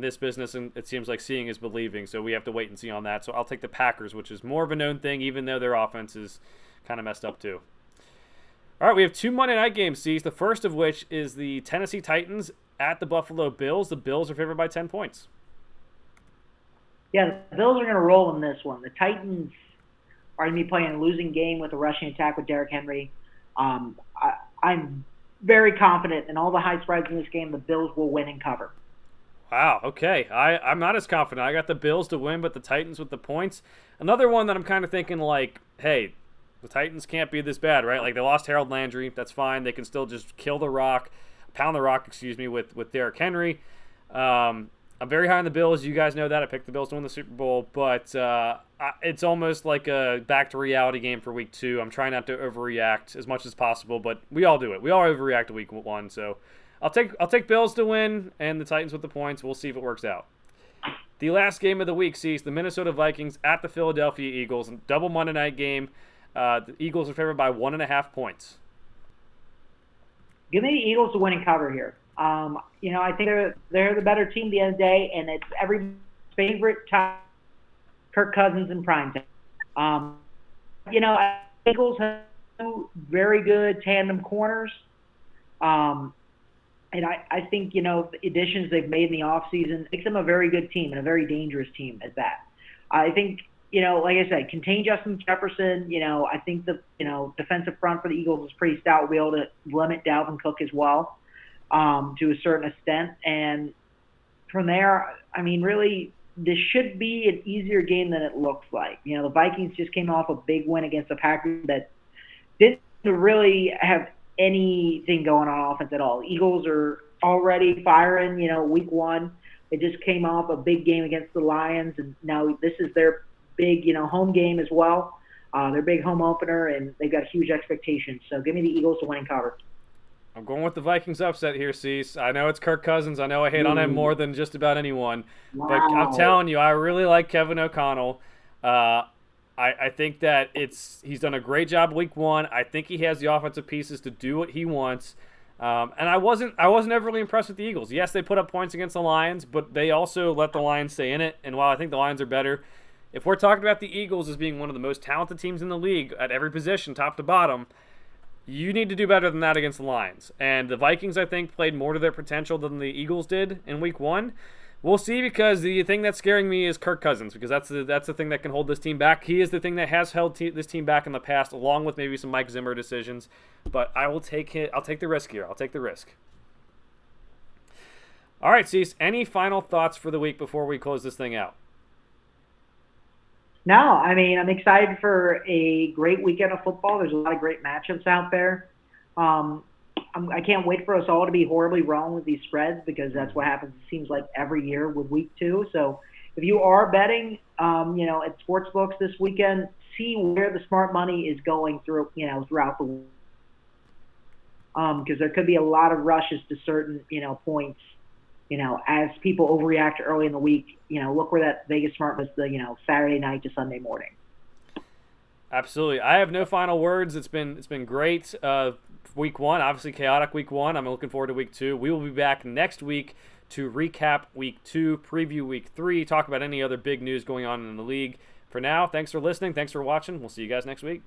this business, and it seems like seeing is believing, so we have to wait and see on that. So I'll take the Packers, which is more of a known thing, even though their offense is kind of messed up too. All right, we have 2 Monday night games, C's, the first of which is the Tennessee Titans at the Buffalo Bills. The Bills are favored by 10 points. Yeah, the Bills are going to roll in this one. The Titans are going to be playing a losing game with a rushing attack with Derrick Henry. I'm very confident in all the high spreads in this game, the Bills will win and cover. Wow, okay. I'm not as confident. I got the Bills to win, but the Titans with the points. Another one that I'm kind of thinking like, hey, the Titans can't be this bad, right? Like, they lost Harold Landry. That's fine. They can still just pound the rock, with Derrick Henry. I'm very high on the Bills. You guys know that. I picked the Bills to win the Super Bowl, but it's almost like a back to reality game for week 2. I'm trying not to overreact as much as possible, but we all do it. We all overreact to week 1, so I'll take Bills to win and the Titans with the points. We'll see if it works out. The last game of the week sees the Minnesota Vikings at the Philadelphia Eagles. Double Monday night game. The Eagles are favored by 1.5 points. Give me the Eagles to win and cover here. I think they're the better team at the end of the day, and it's every favorite time Kirk Cousins in prime time. Eagles have 2 very good tandem corners. And I think, the additions they've made in the offseason makes them a very good team and a very dangerous team at that. I think, like I said, contain Justin Jefferson. I think the, defensive front for the Eagles is pretty stout. We'll be able to limit Dalvin Cook as well to a certain extent. And from there, I mean, really, this should be an easier game than it looks like. The Vikings just came off a big win against the Packers that didn't really have anything going on offense at all. Eagles are already firing, week 1. They just came off a big game against the Lions, and now this is their big, home game as well. Their big home opener, and they've got huge expectations. So give me the Eagles to win and cover. I'm going with the Vikings upset here, Cease. I know it's Kirk Cousins. I know I hate on him more than just about anyone. Wow. But I'm telling you, I really like Kevin O'Connell. I think that he's done a great job week one. I think he has the offensive pieces to do what he wants. And I wasn't overly impressed with the Eagles. Yes, they put up points against the Lions, but they also let the Lions stay in it. And while I think the Lions are better, if we're talking about the Eagles as being one of the most talented teams in the league at every position, top to bottom, you need to do better than that against the Lions. And the Vikings, I think, played more to their potential than the Eagles did in week one. We'll see, because the thing that's scaring me is Kirk Cousins, because that's the thing that can hold this team back. He is the thing that has held this team back in the past, along with maybe some Mike Zimmer decisions. But I will take it. I'll take the risk here. I'll take the risk. All right, Cease, any final thoughts for the week before we close this thing out? No, I mean, I'm excited for a great weekend of football. There's a lot of great matchups out there. I can't wait for us all to be horribly wrong with these spreads, because that's what happens, it seems like, every year with week two. So if you are betting, at sports books this weekend, see where the smart money is going throughout the week. Because there could be a lot of rushes to certain, points, as people overreact early in the week. Look where that Vegas smart was Saturday night to Sunday morning. Absolutely. I have no final words. It's been great. Week one, obviously chaotic week one. I'm looking forward to week two. We will be back next week to recap week two, preview week three, talk about any other big news going on in the league. For now, thanks for listening. Thanks for watching. We'll see you guys next week.